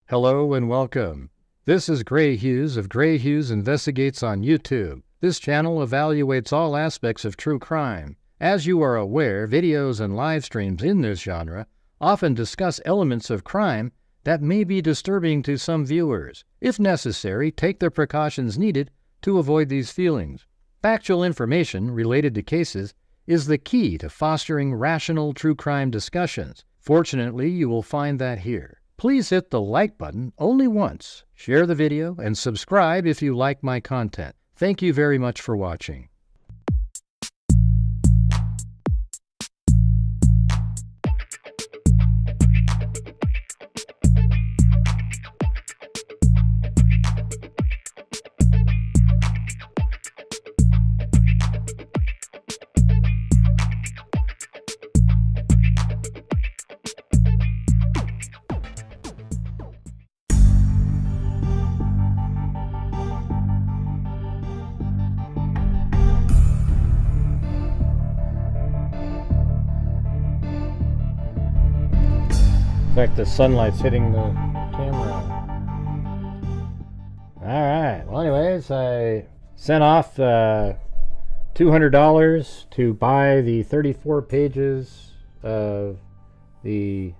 Hello and welcome. This is Grant Hughes of Grant Hughes Investigates on YouTube. This channel evaluates all aspects of true crime. As you are aware, videos and live streams in this genre often discuss elements of crime that may be disturbing to some viewers. If necessary, take the precautions needed to avoid these feelings. Factual information related to cases is the key to fostering rational true crime discussions. Fortunately, you will find that here. Please hit the like button only once, share the video, and subscribe if you like my content. Thank you very much for watching. In fact, the sunlight's hitting the camera. Alright, well anyways, I sent off $200 to buy the 34 pages of the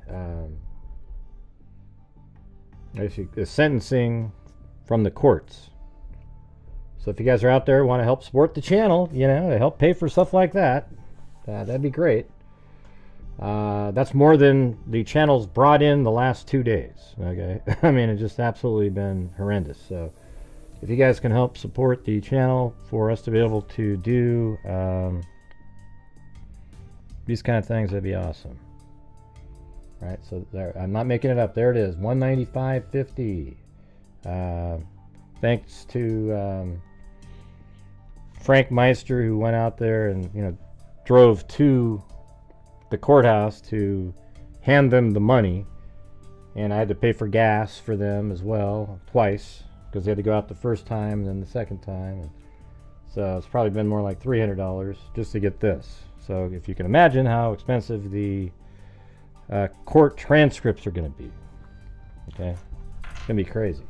sentencing from the courts. So if you guys are out there want to help support the channel, you know, to help pay for stuff like that, that'd be great. That's more than the channel's brought in the last 2 days. Okay, I mean, it's just absolutely been horrendous. So if you guys can help support the channel for us to be able to do these kind of things, that'd be awesome. All right, so there, I'm not making it up. There it is, $195.50. Thanks to Frank Meister, who went out there and, you know, drove to the courthouse to hand them the money, and I had to pay for gas for them as well twice, because they had to go out the first time and then the second time, and so it's probably been more like $300 just to get this. So if you can imagine how expensive the court transcripts are going to be, okay, it's going to be crazy.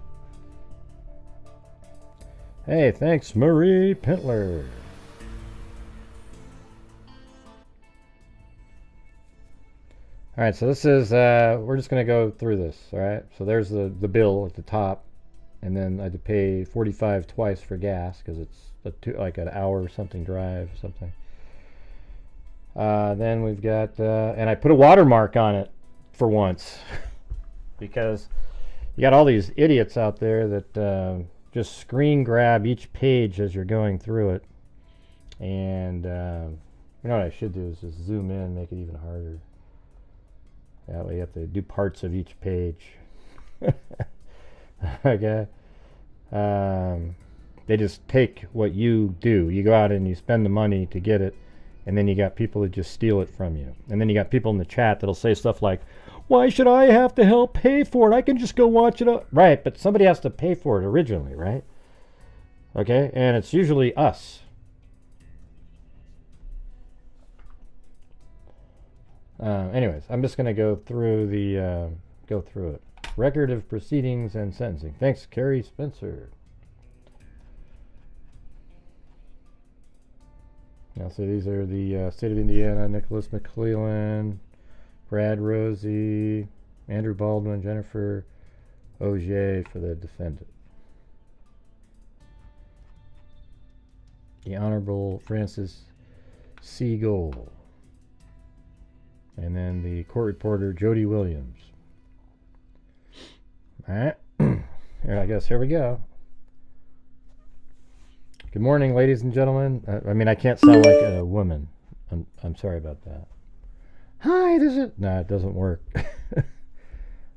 Hey, thanks Marie Pintler. All right, so this is, we're just going to go through this, all right? So there's the bill at the top, and then I had to pay $45 twice for gas, because it's like an hour or something drive or something. Then we've got, and I put a watermark on it for once, because you got all these idiots out there that just screen grab each page as you're going through it. And you know what I should do is just zoom in and make it even harder. That way you have to do parts of each page. Okay. They just take what you do. You go out and you spend the money to get it, and then you got people that just steal it from you. And then you got people in the chat that'll say stuff like, why should I have to help pay for it? I can just go watch it. Right, but somebody has to pay for it originally, right? Okay, and it's usually us. Anyways, I'm just going to go through it. Record of proceedings and sentencing. Thanks, Carrie Spencer. Now, so these are the State of Indiana, Nicholas McClellan, Brad Rosie, Andrew Baldwin, Jennifer Auger for the defendant. The Honorable Francis Siegel. And then the court reporter, Jody Williams. All right. I guess here we go. Good morning, ladies and gentlemen. I mean, I can't sound like a woman. I'm sorry about that. Hi, this is... No, it doesn't work.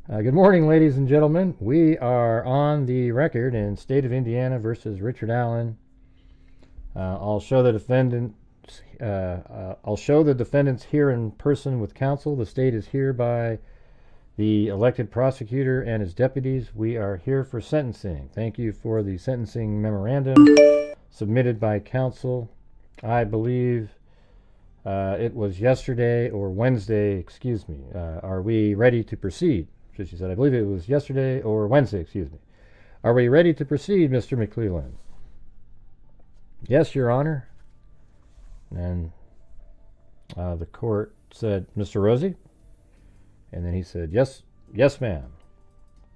Good morning, ladies and gentlemen. We are on the record in State of Indiana versus Richard Allen. I'll show the defendant... I'll show the defendants here in person with counsel. The state is here by the elected prosecutor and his deputies. We are here for sentencing. Thank you for the sentencing memorandum submitted by counsel. I believe it was yesterday or Wednesday, excuse me. Are we ready to proceed? she said, I believe it was yesterday or Wednesday, excuse me. Are we ready to proceed, Mr. McClelland? Yes, Your Honor. And the court said, Mr. Rosie? And then he said, yes, ma'am.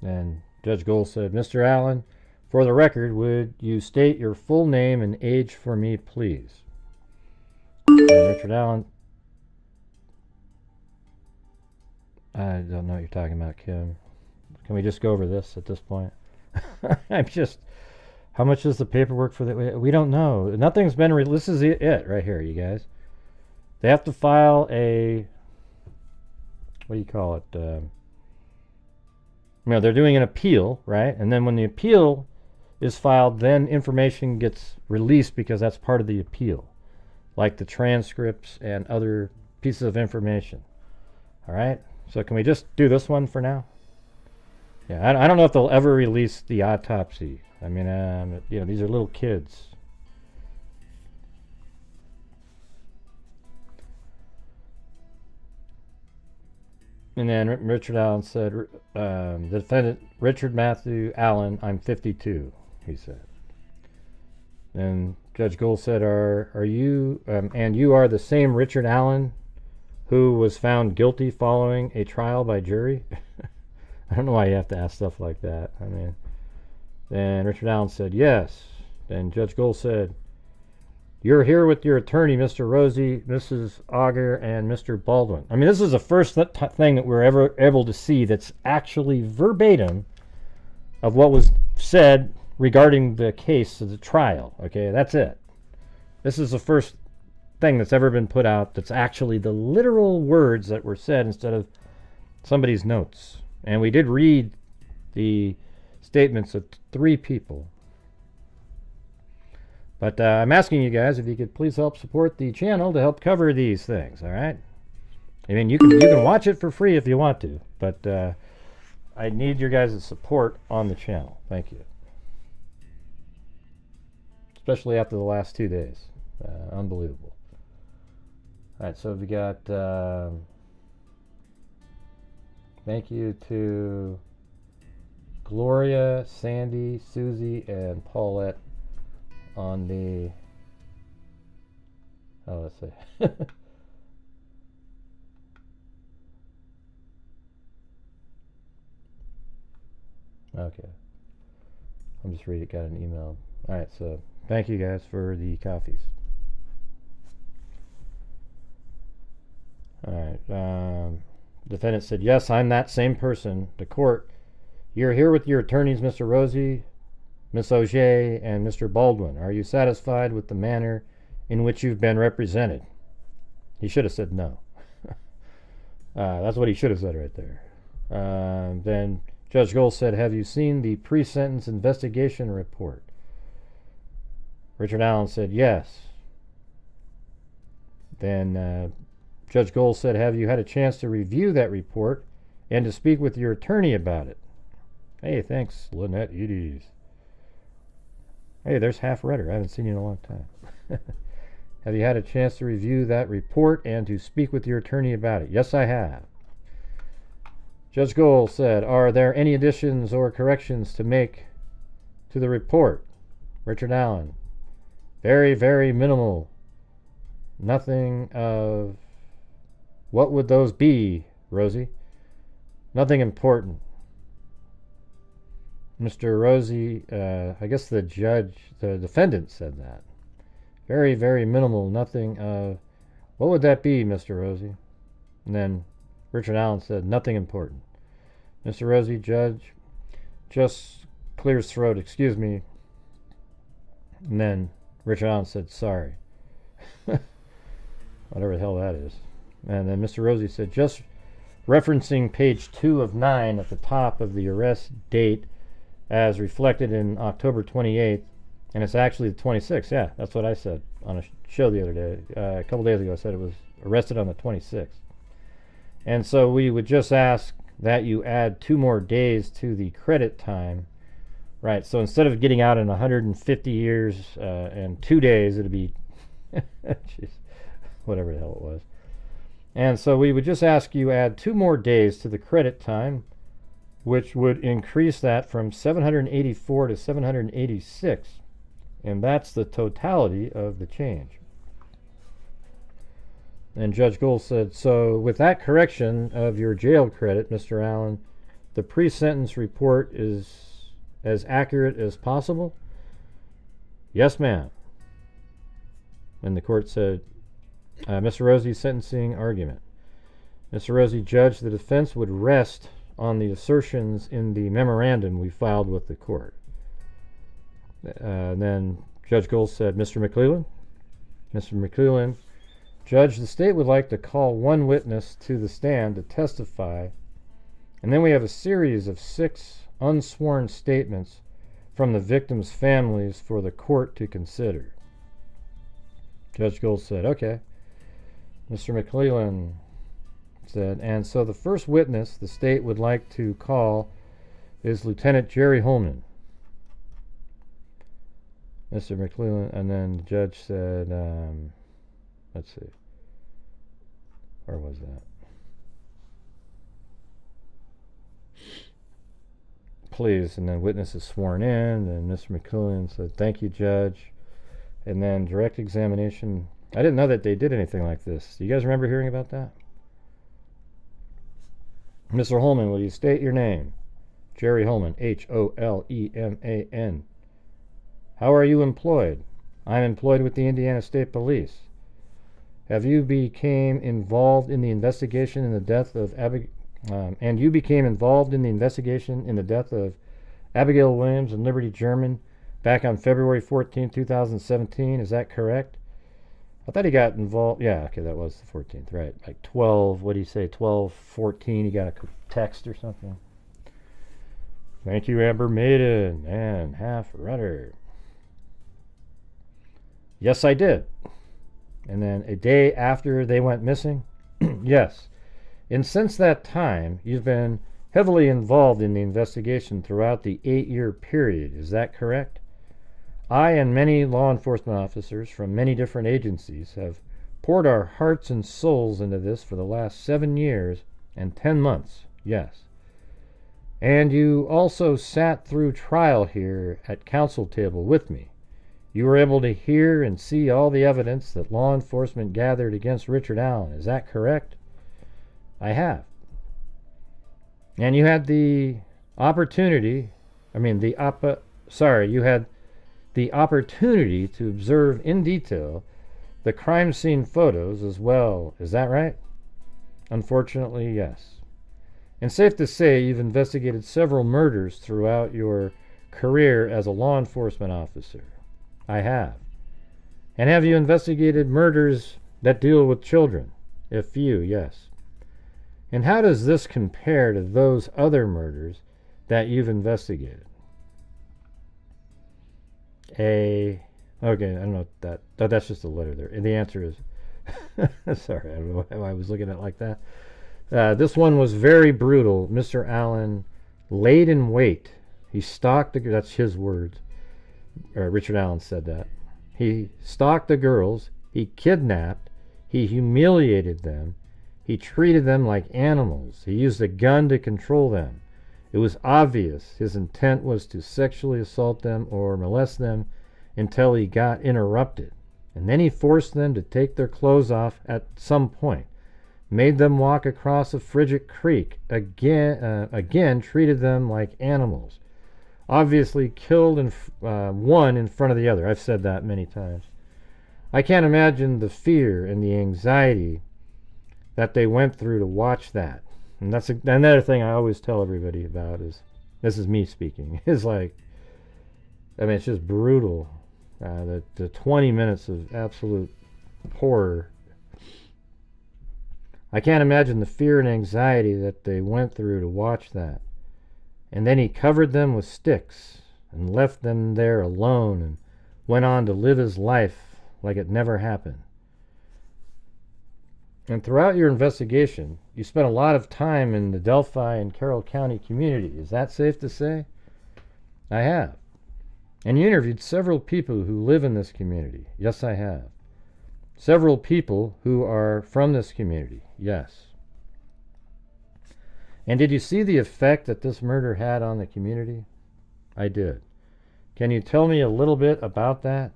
And Judge Gold said, Mr. Allen, for the record, would you state your full name and age for me, please? And Richard Allen, I don't know what you're talking about, Kim. Can we just go over this at this point? How much is the paperwork for that? We don't know. Nothing's been this is it right here, you guys. They have to file a, what do you call it? They're doing an appeal, right? And then when the appeal is filed, then information gets released because that's part of the appeal, like the transcripts and other pieces of information. All right? So can we just do this one for now? Yeah, I don't know if they'll ever release the autopsy. I mean, these are little kids. And then Richard Allen said, the defendant, Richard Matthew Allen, I'm 52, he said. And Judge Gold said, are you, and you are the same Richard Allen who was found guilty following a trial by jury? I don't know why you have to ask stuff like that. I mean, then Richard Allen said, yes. Then Judge Gold said, you're here with your attorney, Mr. Rosie, Mrs. Auger, and Mr. Baldwin. I mean, this is the first thing that we're ever able to see that's actually verbatim of what was said regarding the case of the trial. Okay, that's it. This is the first thing that's ever been put out that's actually the literal words that were said instead of somebody's notes. And we did read the statements of 3 people. But I'm asking you guys if you could please help support the channel to help cover these things, all right? I mean, you can watch it for free if you want to, but I need your guys' support on the channel. Thank you. Especially after the last 2 days. Unbelievable. All right, so we got... thank you to Gloria, Sandy, Susie, and Paulette on the... Oh, let's see. Okay. I'm just reading it, got an email. Alright, so thank you guys for the coffees. Alright, defendant said, yes, I'm that same person. The court, you're here with your attorneys, Mr. Rosie, Miss Auger, and Mr. Baldwin. Are you satisfied with the manner in which you've been represented? He should have said no. That's what he should have said right there. Then Judge Gold said, have you seen the pre-sentence investigation report? Richard Allen said, yes. Then Judge Gold said, have you had a chance to review that report and to speak with your attorney about it? Hey, thanks, Lynette Eades. Hey, there's Half Redder. I haven't seen you in a long time. Have you had a chance to review that report and to speak with your attorney about it? Yes, I have. Judge Gold said, are there any additions or corrections to make to the report? Richard Allen, very, very minimal. Nothing of... What would those be, Rosie? Nothing important. Mr. Rosie, I guess the defendant said that. Very, very minimal. Nothing of... What would that be, Mr. Rosie? And then Richard Allen said, nothing important. Mr. Rosie, judge, just clear his throat, excuse me. And then Richard Allen said, sorry. Whatever the hell that is. And then Mr. Rosie said, just referencing page 2 of 9 at the top of the arrest date as reflected in October 28th, and it's actually the 26th. Yeah, that's what I said on a show the other day. A couple days ago I said it was arrested on the 26th. And so we would just ask that you add 2 more days to the credit time. Right, so instead of getting out in 150 years and 2 days, it'd be geez, whatever the hell it was. And so we would just ask you add 2 more days to the credit time which would increase that from 784 to 786. And that's the totality of the change. And Judge Gould said, so with that correction of your jail credit, Mr. Allen, the pre-sentence report is as accurate as possible? Yes, ma'am. And the court said, Mr. Rosie's sentencing argument. Mr. Rosie, Judge, the defense would rest on the assertions in the memorandum we filed with the court. Then Judge Gould said, Mr. McClellan? Mr. McClellan, Judge, the state would like to call one witness to the stand to testify, and then we have a series of 6 unsworn statements from the victims' families for the court to consider. Judge Gould said, okay. Mr. McClellan said, and so the first witness the state would like to call is Lieutenant Jerry Holman. Mr. McClellan, and then the judge said, let's see, where was that? Please, and then witness is sworn in, and Mr. McClellan said, thank you, Judge. And then direct examination. I didn't know that they did anything like this. Do you guys remember hearing about that? Mr. Holman, will you state your name? Jerry Holman, H-O-L-E-M-A-N. How are you employed? I'm employed with the Indiana State Police. Have you became involved in the investigation in the death of and you became involved in the investigation in the death of Abigail Williams and Liberty German back on February 14, 2017. Is that correct? I thought he got involved. Yeah, okay, that was the 14th, right. Like 12, what do you say, 12/14, he got a text or something. Thank you, Amber Maiden and Half Rudder. Yes, I did. And then a day after they went missing? Yes. And since that time, you've been heavily involved in the investigation throughout the 8-year period. Is that correct? I and many law enforcement officers from many different agencies have poured our hearts and souls into this for the last 7 years and 10 months. Yes. And you also sat through trial here at counsel table with me. You were able to hear and see all the evidence that law enforcement gathered against Richard Allen. Is that correct? I have. And you had the opportunity, you had the opportunity to observe in detail the crime scene photos as well. Is that right? Unfortunately, yes. And safe to say you've investigated several murders throughout your career as a law enforcement officer. I have. And have you investigated murders that deal with children? A few, yes. And how does this compare to those other murders that you've investigated? Okay, I don't know that. That's just a letter there. And the answer is, sorry, I don't know why I was looking at it like that. This one was very brutal. Mr. Allen laid in wait. He stalked the, that's his words. Richard Allen said that. He stalked the girls. He kidnapped. He humiliated them. He treated them like animals. He used a gun to control them. It was obvious his intent was to sexually assault them or molest them until he got interrupted. And then he forced them to take their clothes off at some point. Made them walk across a frigid creek. Again treated them like animals. Obviously killed one in front of the other. I've said that many times. I can't imagine the fear and the anxiety that they went through to watch that. And that's another thing I always tell everybody about is, this is me speaking, is like, it's just brutal. The 20 minutes of absolute horror. I can't imagine the fear and anxiety that they went through to watch that. And then he covered them with sticks and left them there alone and went on to live his life like it never happened. And throughout your investigation, you spent a lot of time in the Delphi and Carroll County community. Is that safe to say? I have. And you interviewed several people who live in this community. Yes, I have. Several people who are from this community. Yes. And did you see the effect that this murder had on the community? I did. Can you tell me a little bit about that?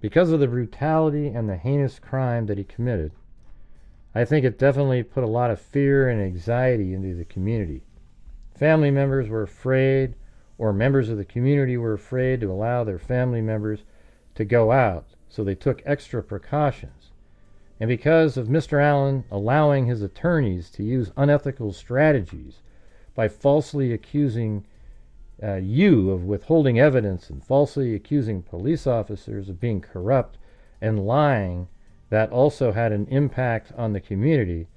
Because of the brutality and the heinous crime that he committed, I think it definitely put a lot of fear and anxiety into the community. Family members were afraid, or members of the community were afraid to allow their family members to go out, so they took extra precautions. And because of Mr. Allen allowing his attorneys to use unethical strategies by falsely accusing you of withholding evidence and falsely accusing police officers of being corrupt and lying, that also had an impact on the community,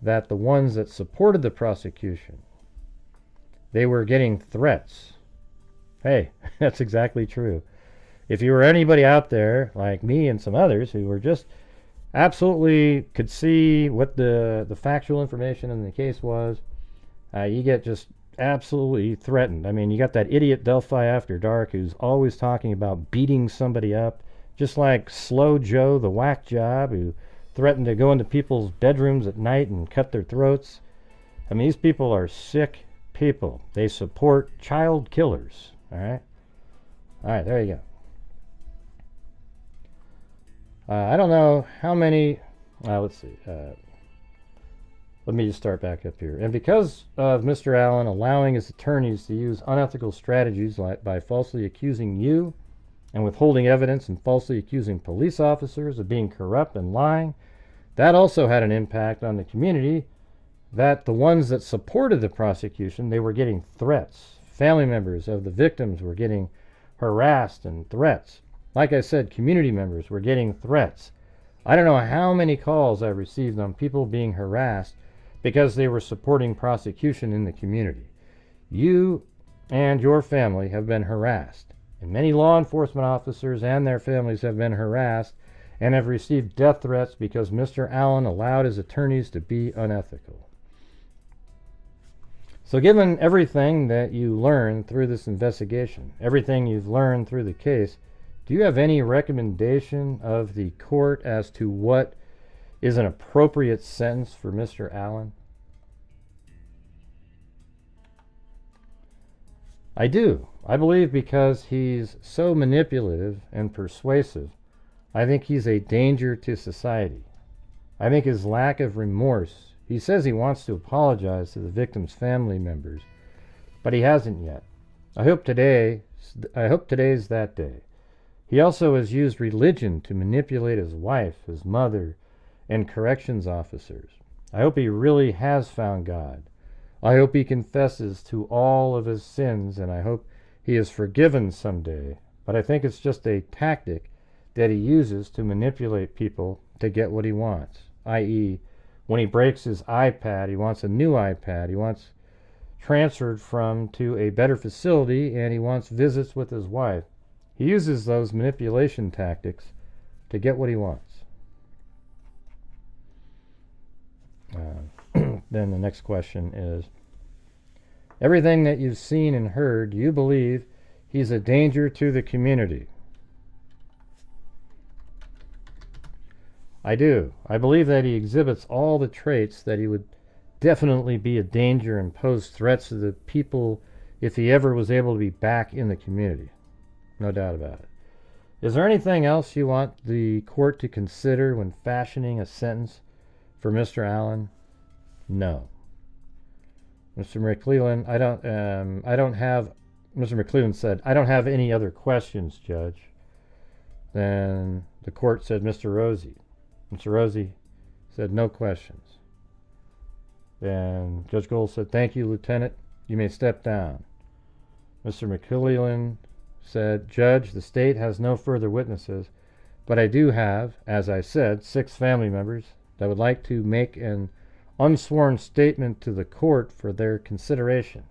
that the ones that supported the prosecution, they were getting threats. Hey, that's exactly true. If you were anybody out there, like me and some others, who were just absolutely could see what the factual information in the case was, you get just absolutely threatened. I mean, you got that idiot Delphi After Dark who's always talking about beating somebody up, just like Slow Joe the whack job who threatened to go into people's bedrooms at night and cut their throats. I mean, these people are sick people. They support child killers. All right, there you go. I don't know how many, let's see, let me just start back up here. And because of Mr. Allen allowing his attorneys to use unethical strategies like by falsely accusing you and withholding evidence and falsely accusing police officers of being corrupt and lying, that also had an impact on the community, that the ones that supported the prosecution, they were getting threats. Family members of the victims were getting harassed and threats. Like I said, community members were getting threats. I don't know how many calls I received on people being harassed because they were supporting prosecution in the community. You and your family have been harassed, and many law enforcement officers and their families have been harassed and have received death threats because Mr. Allen allowed his attorneys to be unethical. So given everything that you learned through this investigation, everything you've learned through the case, do you have any recommendation of the court as to what is an appropriate sentence for Mr. Allen? I do. I believe because he's so manipulative and persuasive, I think he's a danger to society. I think his lack of remorse, he says he wants to apologize to the victims' family members, but he hasn't yet. I hope today's that day. He also has used religion to manipulate his wife, his mother, and corrections officers. I hope he really has found God. I hope he confesses to all of his sins, and I hope he is forgiven someday. But I think it's just a tactic that he uses to manipulate people to get what he wants, i.e., when he breaks his iPad, he wants a new iPad. He wants transferred to a better facility, and he wants visits with his wife. He uses those manipulation tactics to get what he wants. Then the next question is, everything that you've seen and heard, do you believe he's a danger to the community? I do. I believe that he exhibits all the traits that he would definitely be a danger and pose threats to the people if he ever was able to be back in the community. No doubt about it. Is there anything else you want the court to consider when fashioning a sentence for Mr. Allen? No. Mr. McClellan, Mr. McClellan said, I don't have any other questions, Judge. Then the court said, Mr. Rosie. Mr. Rosie said, no questions. Then Judge Gold said, thank you, Lieutenant. You may step down. Mr. McClellan said, Judge, the state has no further witnesses, but I do have, as I said, 6 family members that would like to make an unsworn statement to the court for their consideration.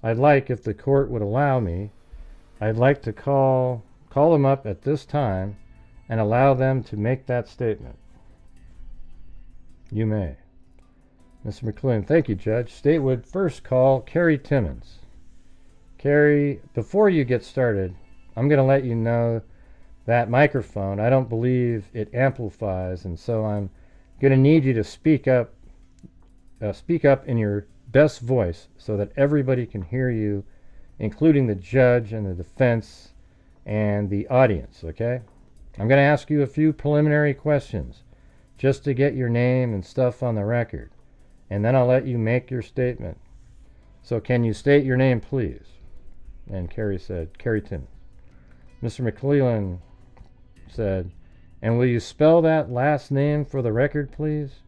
I'd like, if the court would allow me, I'd like to call them up at this time and allow them to make that statement. You may. Mr. McClellan, thank you, Judge. State would first call Carrie Timmons. Carrie, before you get started, I'm going to let you know that microphone, I don't believe it amplifies, and so I'm going to need you to speak up speak up in your best voice so that everybody can hear you, including the judge and the defense and the audience, okay? I'm going to ask you a few preliminary questions just to get your name and stuff on the record, and then I'll let you make your statement. So can you state your name, please? And Carrie said, Carrie Timmons. Mr. McClellan said, and will you spell that last name for the record, please?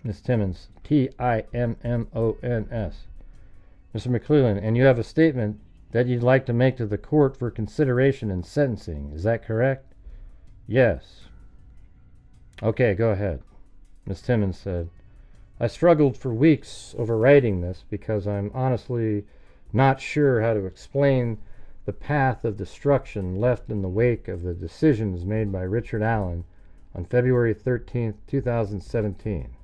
Ms. Timmons, Timmons. Mr. McClellan, and you have a statement that you'd like to make to the court for consideration in sentencing. Is that correct? Yes. Okay, go ahead. Ms. Timmons said, I struggled for weeks over writing this because I'm honestly not sure how to explain the path of destruction left in the wake of the decisions made by Richard Allen on February 13th, 2017.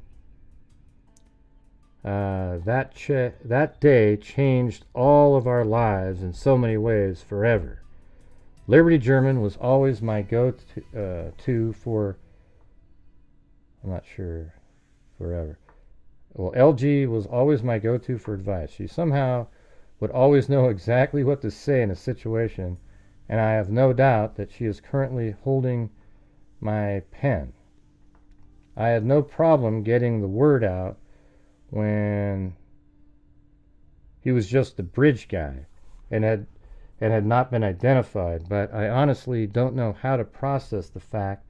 That day changed all of our lives in so many ways forever. Liberty German was always my go-to for, I'm not sure, forever. Well, LG was always my go-to for advice. She somehow would always know exactly what to say in a situation, and I have no doubt that she is currently holding my pen. I had no problem getting the word out when he was just a bridge guy and had not been identified, but I honestly don't know how to process the fact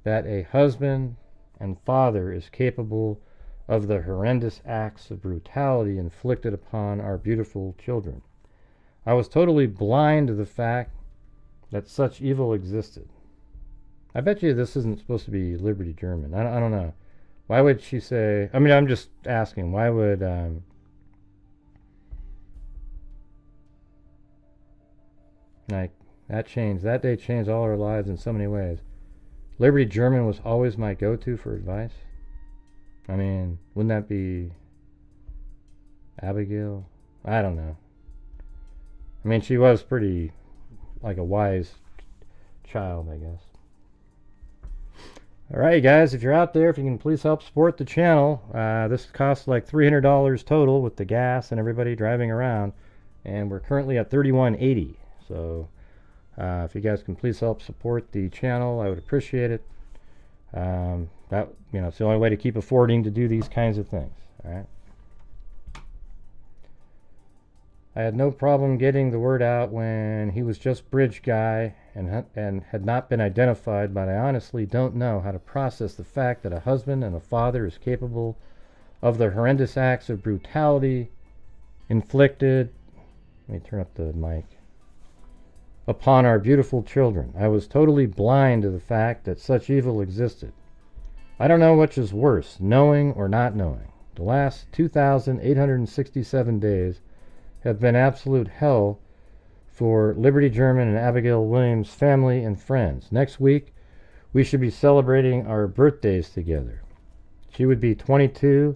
that a husband and father is capable of the horrendous acts of brutality inflicted upon our beautiful children. I was totally blind to the fact that such evil existed. I bet you this isn't supposed to be Liberty German. I don't know. Why would she say... I mean, I'm just asking. Why would... like, that day changed all our lives in so many ways. Liberty German was always my go-to for advice. I mean, wouldn't that be Abigail? I don't know. I mean, she was pretty, like a wise child, I guess. Alright guys, if you're out there, if you can please help support the channel. This costs like $300 total with the gas and everybody driving around. And we're currently at $31.80. So if you guys can please help support the channel, I would appreciate it. That, you know, it's the only way to keep affording to do these kinds of things. Alright. I had no problem getting the word out when he was just bridge guy and had not been identified, but I honestly don't know how to process the fact that a husband and a father is capable of the horrendous acts of brutality inflicted, let me turn up the mic, upon our beautiful children. I was totally blind to the fact that such evil existed. I don't know which is worse, knowing or not knowing. The last 2,867 days have been absolute hell for Liberty German and Abigail Williams' family and friends. Next week, we should be celebrating our birthdays together. She would be 22,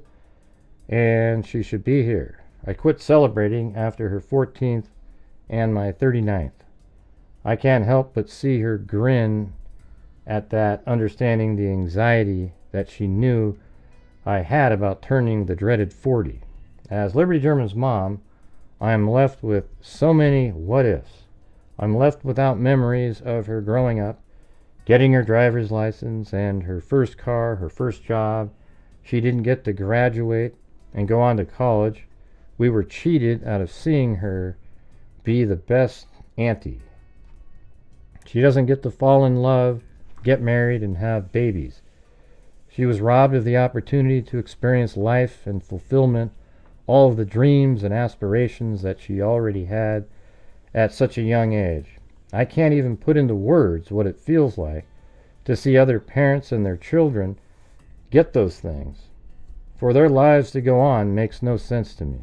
and she should be here. I quit celebrating after her 14th and my 39th. I can't help but see her grin at that, understanding the anxiety that she knew I had about turning the dreaded 40. As Liberty German's mom, I am left with so many what-ifs. I'm left without memories of her growing up, getting her driver's license and her first car, her first job. She didn't get to graduate and go on to college. We were cheated out of seeing her be the best auntie. She doesn't get to fall in love, get married, and have babies. She was robbed of the opportunity to experience life and fulfillment, all of the dreams and aspirations that she already had at such a young age. I can't even put into words what it feels like to see other parents and their children get those things. For their lives to go on makes no sense to me.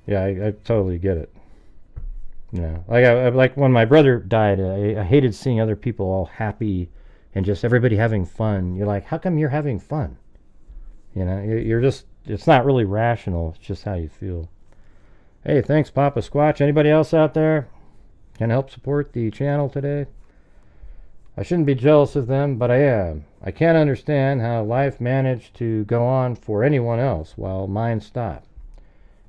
Yeah, I totally get it. You know, like when my brother died, I hated seeing other people all happy and just everybody having fun. You're like, how come you're having fun? You know, you're just, it's not really rational. It's just how you feel. Hey, thanks, Papa Squatch. Anybody else out there can help support the channel today? I shouldn't be jealous of them, but I am. I can't understand how life managed to go on for anyone else while mine stopped.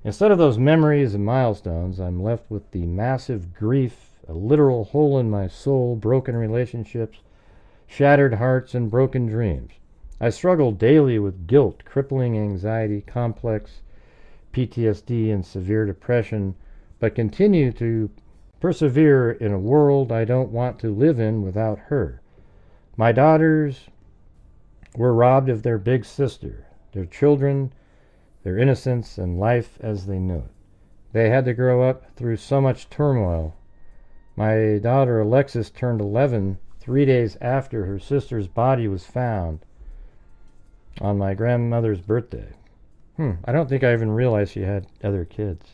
Instead of those memories and milestones, I'm left with the massive grief, a literal hole in my soul, broken relationships, shattered hearts, and broken dreams. I struggle daily with guilt, crippling anxiety, complex PTSD, and severe depression, but continue to persevere in a world I don't want to live in without her. My daughters were robbed of their big sister, their children, their innocence, and life as they knew it. They had to grow up through so much turmoil. My daughter Alexis turned 11 3 days after her sister's body was found on my grandmother's birthday. I don't think I even realized she had other kids.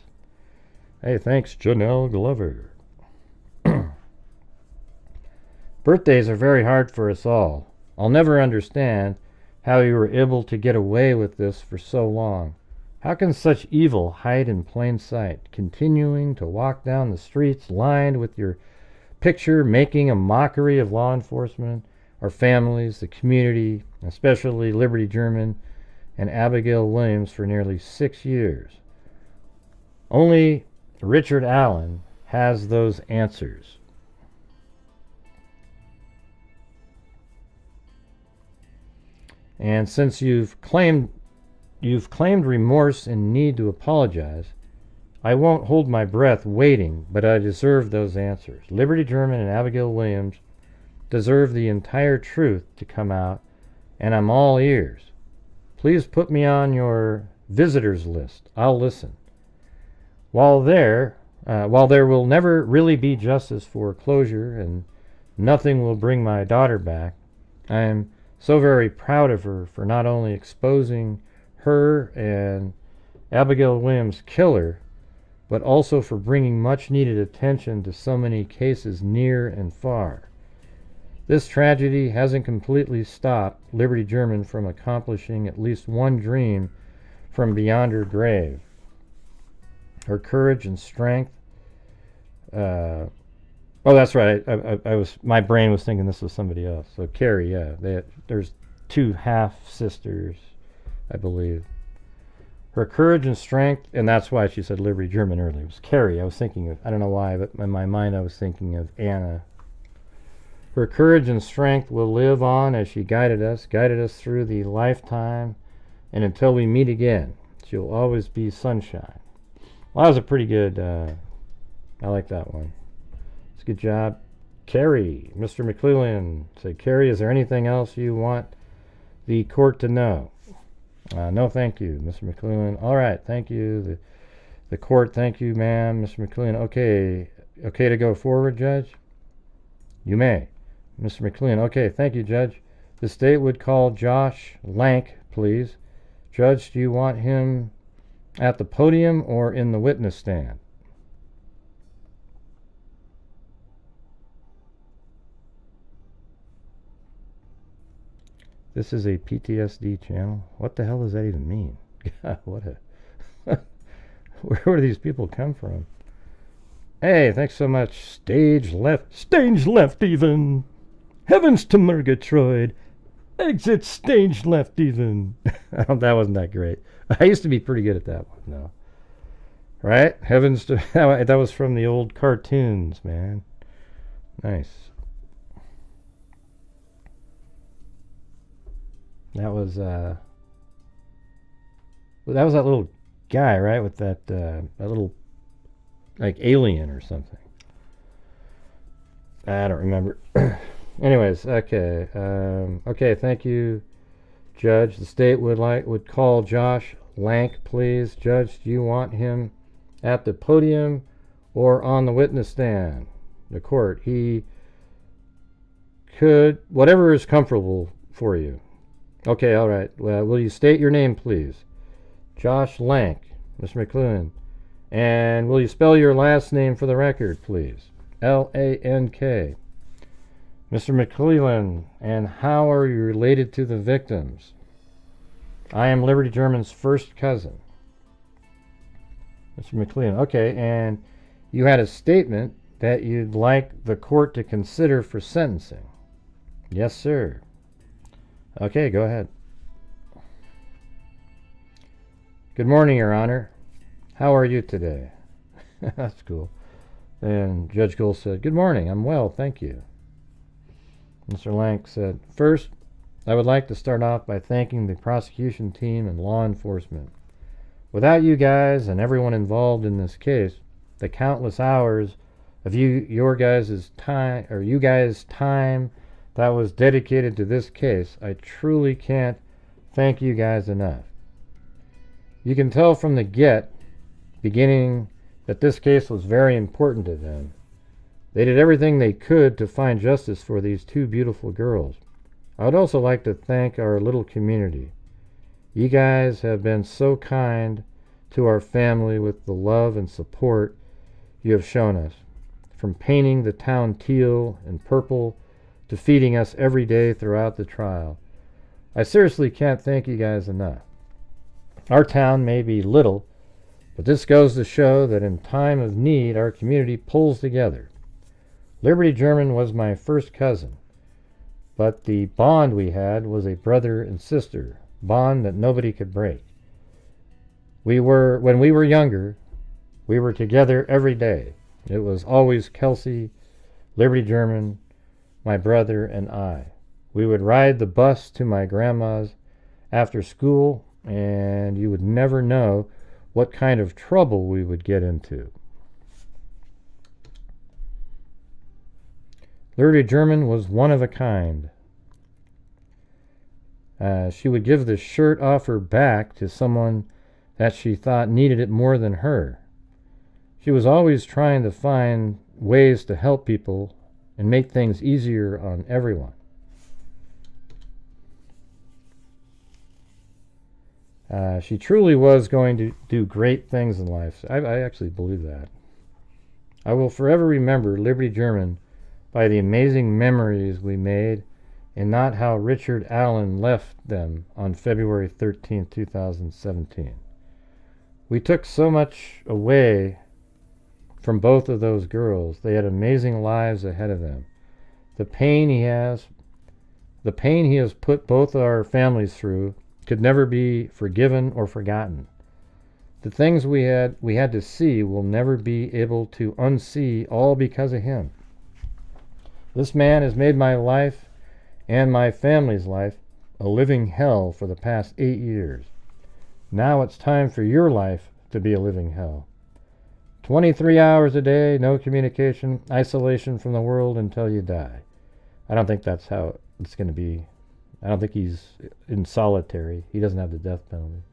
Hey, thanks, Janelle Glover. Birthdays are very hard for us all. I'll never understand how you were able to get away with this for so long. How can such evil hide in plain sight, continuing to walk down the streets lined with your picture, making a mockery of law enforcement, our families, the community, especially Liberty German and Abigail Williams for nearly 6 years? Only Richard Allen has those answers. And since you've claimed remorse and need to apologize, I won't hold my breath waiting, but I deserve those answers. Liberty German and Abigail Williams deserve the entire truth to come out, and I'm all ears. Please put me on your visitors list. I'll listen. While there will never really be justice for closure and nothing will bring my daughter back, I am so very proud of her for not only exposing her and Abigail Williams' killer, but also for bringing much needed attention to so many cases near and far. This tragedy hasn't completely stopped Liberty German from accomplishing at least one dream from beyond her grave. Her courage and strength. Oh, that's right. My brain was thinking this was somebody else. So Carrie, yeah. There's 2 half-sisters, I believe. Her courage and strength, and that's why she said Liberty German earlier. It was Carrie. I was thinking of, I don't know why, but in my mind I was thinking of Anna. Her courage and strength will live on as she guided us through the lifetime, and until we meet again. She'll always be sunshine. Well, that was a pretty good, I like that one. It's a good job. Carrie, Mr. McClellan said, Carrie, is there anything else you want the court to know? No, thank you, Mr. McClellan. All right, thank you. The court, thank you, ma'am. Mr. McClellan, okay to go forward, Judge? You may. Mr. McClellan, okay, thank you, Judge. The state would call Josh Lank, please. Judge, do you want him at the podium or in the witness stand? This is a PTSD channel. What the hell does that even mean? God, what a... Where do these people come from? Hey, thanks so much. Stage left even. Heavens to Murgatroyd. Exit stage left even. That wasn't that great. I used to be pretty good at that one, though. Right? Heavens to... That was from the old cartoons, man. Nice. That was that little guy, right? With that little, like, alien or something. I don't remember. Anyways, okay. Okay, thank you, Judge. The state would call Josh Lank, please. Judge, do you want him at the podium or on the witness stand? The court. He could, whatever is comfortable for you. Okay, all right. Well, will you state your name, please? Josh Lank, Mr. McClellan. And will you spell your last name for the record, please? L-A-N-K. Mr. McClellan, and how are you related to the victims? I am Liberty German's first cousin. Mr. McClellan, okay, and you had a statement that you'd like the court to consider for sentencing. Yes, sir. Okay, go ahead. Good morning, Your Honor. How are you today? That's cool. And Judge Gould said, good morning, I'm well, thank you. Mr. Lank said, first, I would like to start off by thanking the prosecution team and law enforcement. Without you guys and everyone involved in this case, the countless hours of you guys' time that was dedicated to this case, I truly can't thank you guys enough. You can tell from the beginning that this case was very important to them. They did everything they could to find justice for these two beautiful girls. I would also like to thank our little community. You guys have been so kind to our family with the love and support you have shown us, from painting the town teal and purple to feeding us every day throughout the trial. I seriously can't thank you guys enough. Our town may be little, but this goes to show that in time of need, our community pulls together. Liberty German was my first cousin, but the bond we had was a brother and sister, bond that nobody could break. When we were younger, we were together every day. It was always Kelsey, Liberty German, my brother, and I. We would ride the bus to my grandma's after school, and you would never know what kind of trouble we would get into. Liberty German was one of a kind. She would give the shirt off her back to someone that she thought needed it more than her. She was always trying to find ways to help people and make things easier on everyone. She truly was going to do great things in life. I actually believe that. I will forever remember Liberty German by the amazing memories we made and not how Richard Allen left them on February 13, 2017. We took so much away from both of those girls. They had amazing lives ahead of them. The pain he has put both our families through could never be forgiven or forgotten. The things we had to see will never be able to unsee, all because of him. This man has made my life and my family's life a living hell for the past 8 years. Now it's time for your life to be a living hell. 23 hours a day, no communication, isolation from the world until you die. I don't think that's how it's going to be. I don't think he's in solitary. He doesn't have the death penalty.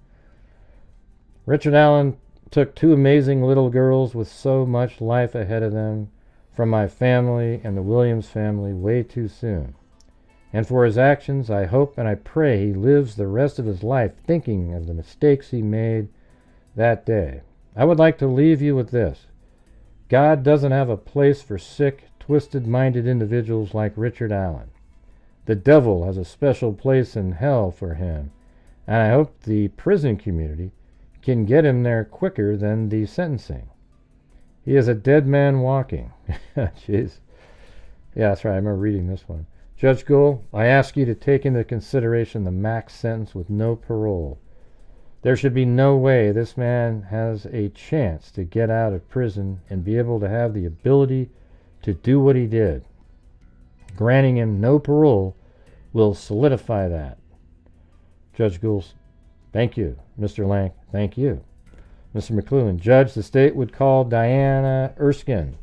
Richard Allen took two amazing little girls with so much life ahead of them from my family and the Williams family way too soon. And for his actions, I hope and I pray he lives the rest of his life thinking of the mistakes he made that day. I would like to leave you with this. God doesn't have a place for sick, twisted-minded individuals like Richard Allen. The devil has a special place in hell for him, and I hope the prison community can get him there quicker than the sentencing. He is a dead man walking. Jeez. Yeah, that's right. I remember reading this one. Judge Gould, I ask you to take into consideration the max sentence with no parole. There should be no way this man has a chance to get out of prison and be able to have the ability to do what he did. Granting him no parole will solidify that. Judge Gould, thank you. Mr. Lank, thank you. Mr. McClellan, Judge, the state would call Diana Erskine,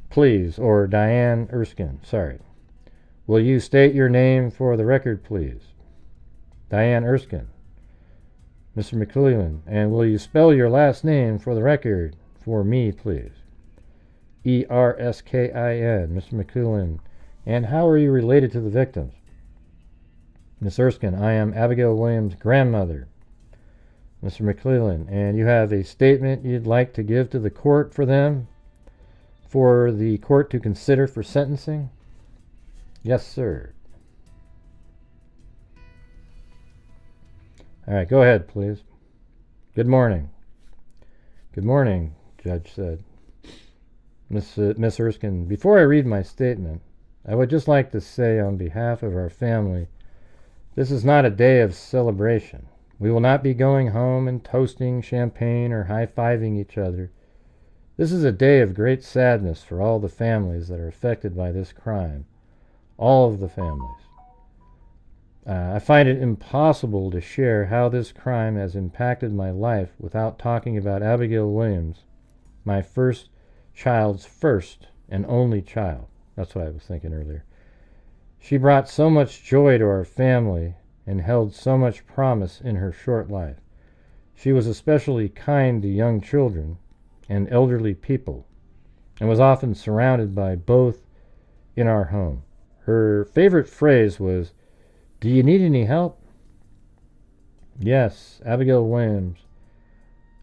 please, or Diane Erskine, sorry. Will you state your name for the record, please? Diane Erskine. Mr. McClellan, and will you spell your last name for the record for me, please? Erskin, Mr. McClellan. And how are you related to the victims? Miss Erskine, I am Abigail Williams' grandmother. Mr. McClellan, and you have a statement you'd like to give to the court for them, for the court to consider for sentencing? Yes, sir. All right, go ahead, please. Good morning. Good morning, Judge said. Miss Erskine, before I read my statement, I would just like to say on behalf of our family This is not a day of celebration. We will not be going home and toasting champagne or high-fiving each other. This is a day of great sadness for all the families that are affected by this crime. All of the families. I find it impossible to share how this crime has impacted my life without talking about Abigail Williams, my first child's first and only child. That's what I was thinking earlier. She brought so much joy to our family and held so much promise in her short life. She was especially kind to young children and elderly people, and was often surrounded by both in our home. Her favorite phrase was, "Do you need any help?" Yes, Abigail Williams,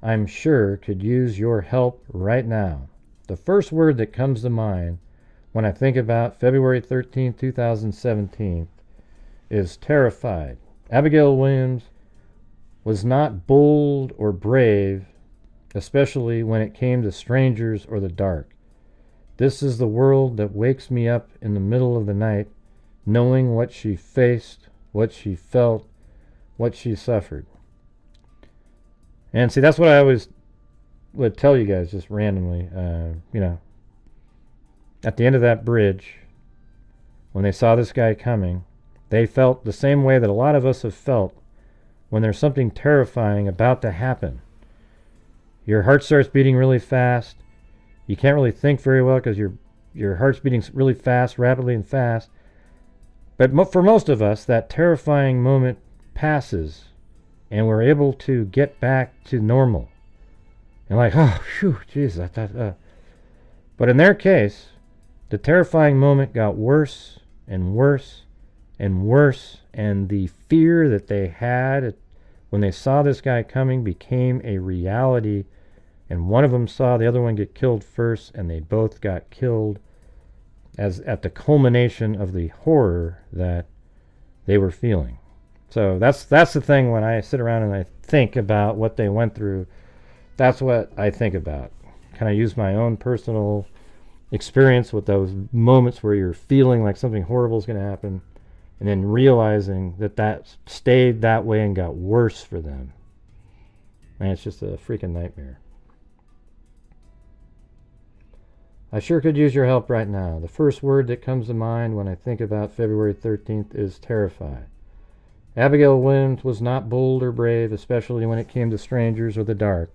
I'm sure, could use your help right now. The first word that comes to mind when I think about February 13, 2017, is terrified. Abigail Williams was not bold or brave, especially when it came to strangers or the dark. This is the world that wakes me up in the middle of the night, knowing what she faced, what she felt, what she suffered. And see, that's what I always would tell you guys just randomly. At the end of that bridge, when they saw this guy coming, they felt the same way that a lot of us have felt when there's something terrifying about to happen. Your heart starts beating really fast. You can't really think very well because your heart's beating really fast, rapidly and fast. But for most of us, that terrifying moment passes, and we're able to get back to normal. And like, oh, phew, geez. But in their case, the terrifying moment got worse and worse and worse, and the fear that they had when they saw this guy coming became a reality. And one of them saw the other one get killed first, and they both got killed as at the culmination of the horror that they were feeling. So that's the thing when I sit around and I think about what they went through. That's what I think about. Kind of use my own personal experience with those moments where you're feeling like something horrible is going to happen, and then realizing that stayed that way and got worse for them. Man, it's just a freaking nightmare. I sure could use your help right now. The first word that comes to mind when I think about February 13th is terrified. Abigail Williams was not bold or brave, especially when it came to strangers or the dark.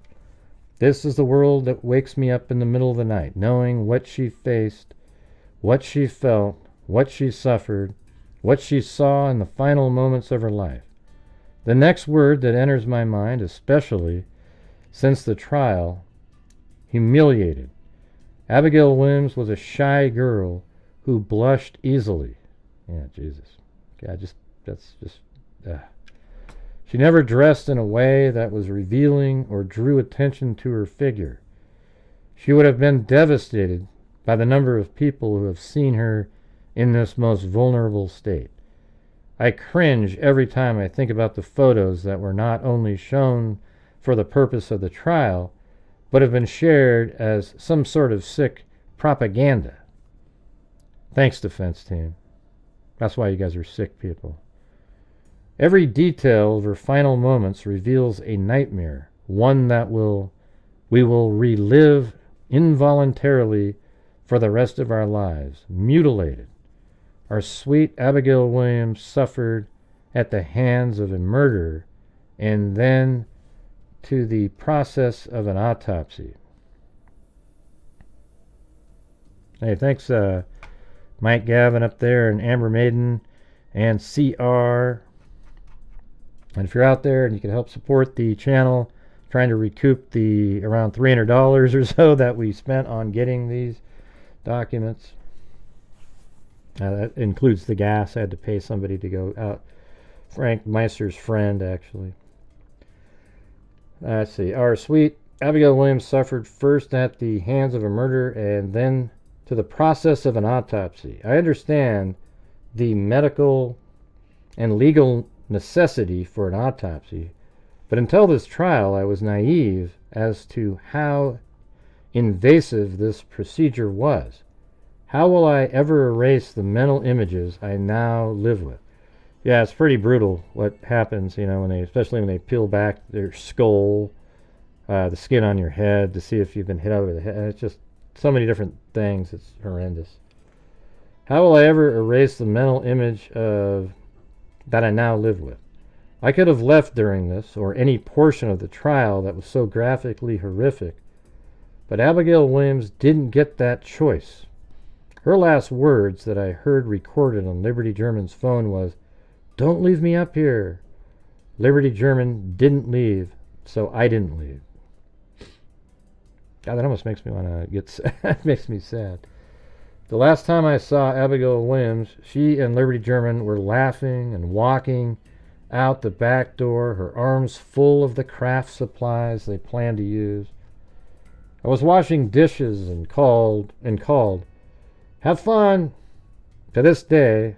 This is the world that wakes me up in the middle of the night, knowing what she faced, what she felt, what she suffered, what she saw in the final moments of her life. The next word that enters my mind, especially since the trial, humiliated. Abigail Williams was a shy girl who blushed easily. Yeah, Jesus. She never dressed in a way that was revealing or drew attention to her figure. She would have been devastated by the number of people who have seen her in this most vulnerable state. I cringe every time I think about the photos that were not only shown for the purpose of the trial, but have been shared as some sort of sick propaganda. Thanks, defense team. That's why you guys are sick people. Every detail of her final moments reveals a nightmare, one that we will relive involuntarily for the rest of our lives. Mutilated. Our sweet Abigail Williams suffered at the hands of a murderer, and then to the process of an autopsy. Hey, thanks Mike Gavin up there and Amber Maiden and CR. And if you're out there and you can help support the channel, trying to recoup the around $300 or so that we spent on getting these documents. That includes the gas. I had to pay somebody to go out. Frank Meister's friend, actually. Let's see. Our sweet Abigail Williams suffered first at the hands of a murderer and then to the process of an autopsy. I understand the medical and legal necessity for an autopsy, but until this trial I was naive as to how invasive this procedure was. How will I ever erase the mental images I now live with? Yeah, it's pretty brutal what happens, you know, especially when they peel back their skull, the skin on your head to see if you've been hit over the head. It's just so many different things. It's horrendous. How will I ever erase the mental image of that I now live with? I could have left during this, or any portion of the trial that was so graphically horrific, but Abigail Williams didn't get that choice. Her last words that I heard recorded on Liberty German's phone was, "Don't leave me up here." Liberty German didn't leave, so I didn't leave. God, that almost makes me want to get sad. It makes me sad. The last time I saw Abigail Williams, she and Liberty German were laughing and walking out the back door, her arms full of the craft supplies they planned to use. I was washing dishes and called, "Have fun." To this day,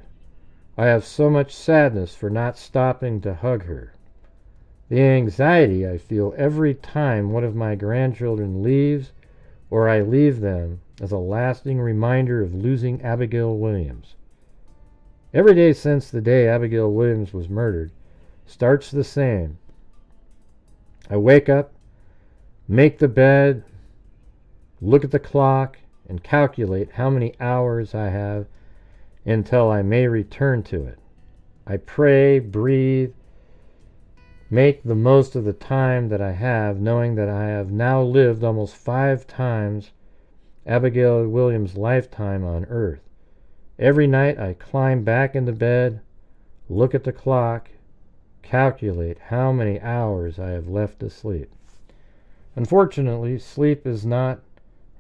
I have so much sadness for not stopping to hug her. The anxiety I feel every time one of my grandchildren leaves or I leave them is a lasting reminder of losing Abigail Williams. Every day since the day Abigail Williams was murdered starts the same. I wake up, make the bed, look at the clock, and calculate how many hours I have until I may return to it. I pray, breathe, make the most of the time that I have, knowing that I have now lived almost 5 times Abigail Williams' lifetime on Earth. Every night I climb back into bed, look at the clock, calculate how many hours I have left to sleep. Unfortunately, sleep is not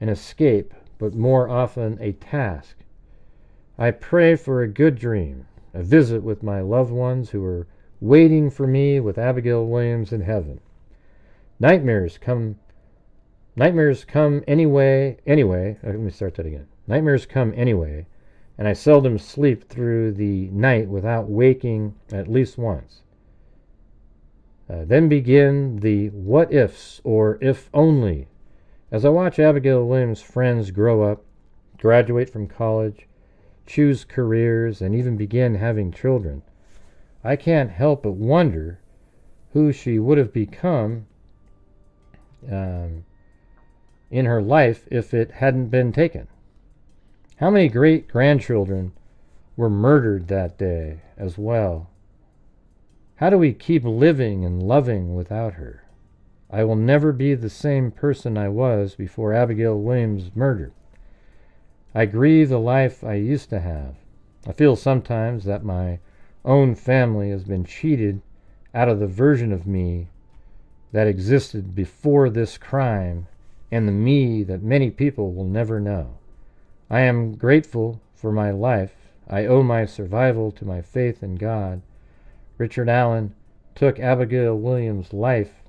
an escape, but more often a task. I pray for a good dream, a visit with my loved ones who are waiting for me with Abigail Williams in heaven. Nightmares come anyway. Let me start that again. Nightmares come anyway, and I seldom sleep through the night without waking at least once. Then begin the what ifs or if only. As I watch Abigail Williams' friends grow up, graduate from college, choose careers, and even begin having children, I can't help but wonder who she would have become in her life if it hadn't been taken. How many great-grandchildren were murdered that day as well? How do we keep living and loving without her? I will never be the same person I was before Abigail Williams' murder. I grieve the life I used to have. I feel sometimes that my own family has been cheated out of the version of me that existed before this crime and the me that many people will never know. I am grateful for my life. I owe my survival to my faith in God. Richard Allen took Abigail Williams' life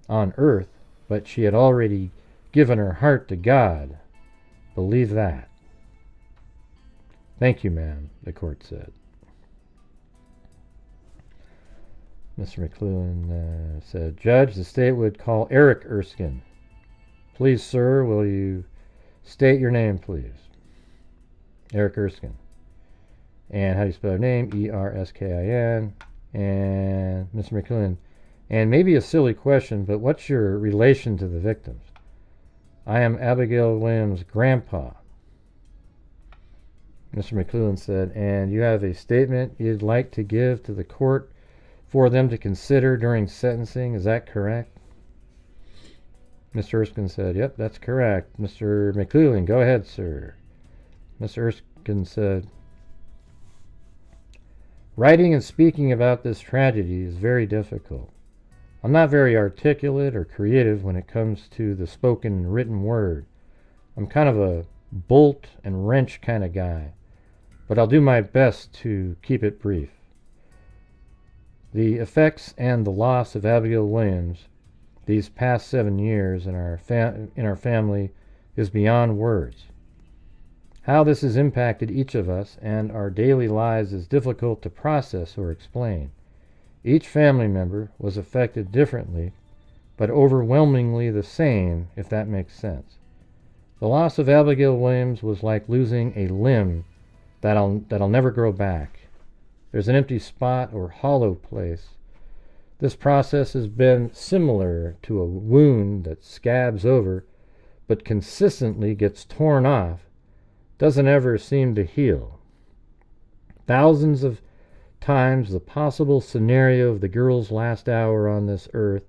on earth, but she had already given her heart to God. Believe that. Thank you, ma'am, the court said. Mr. McLuhan said, Judge, the state would call Eric Erskine. Please, sir, will you state your name, please? Eric Erskine. And how do you spell your name? E-R-S-K-I-N. And Mr. McLuhan, and maybe a silly question, but what's your relation to the victims? I am Abigail Williams' grandpa. Mr. McLuhan said, and you have a statement you'd like to give to the court for them to consider during sentencing, is that correct? Mr. Erskine said, yep, that's correct. Mr. McLuhan, go ahead, sir. Mr. Erskine said, writing and speaking about this tragedy is very difficult. I'm not very articulate or creative when it comes to the spoken and written word. I'm kind of a bolt and wrench kind of guy, but I'll do my best to keep it brief. The effects and the loss of Abigail Williams these past 7 years in our family is beyond words. How this has impacted each of us and our daily lives is difficult to process or explain. Each family member was affected differently, but overwhelmingly the same, if that makes sense. The loss of Abigail Williams was like losing a limb that'll never grow back. there's an empty spot or hollow place. This process has been similar to a wound that scabs over but consistently gets torn off, doesn't ever seem to heal. Thousands of times the possible scenario of the girl's last hour on this earth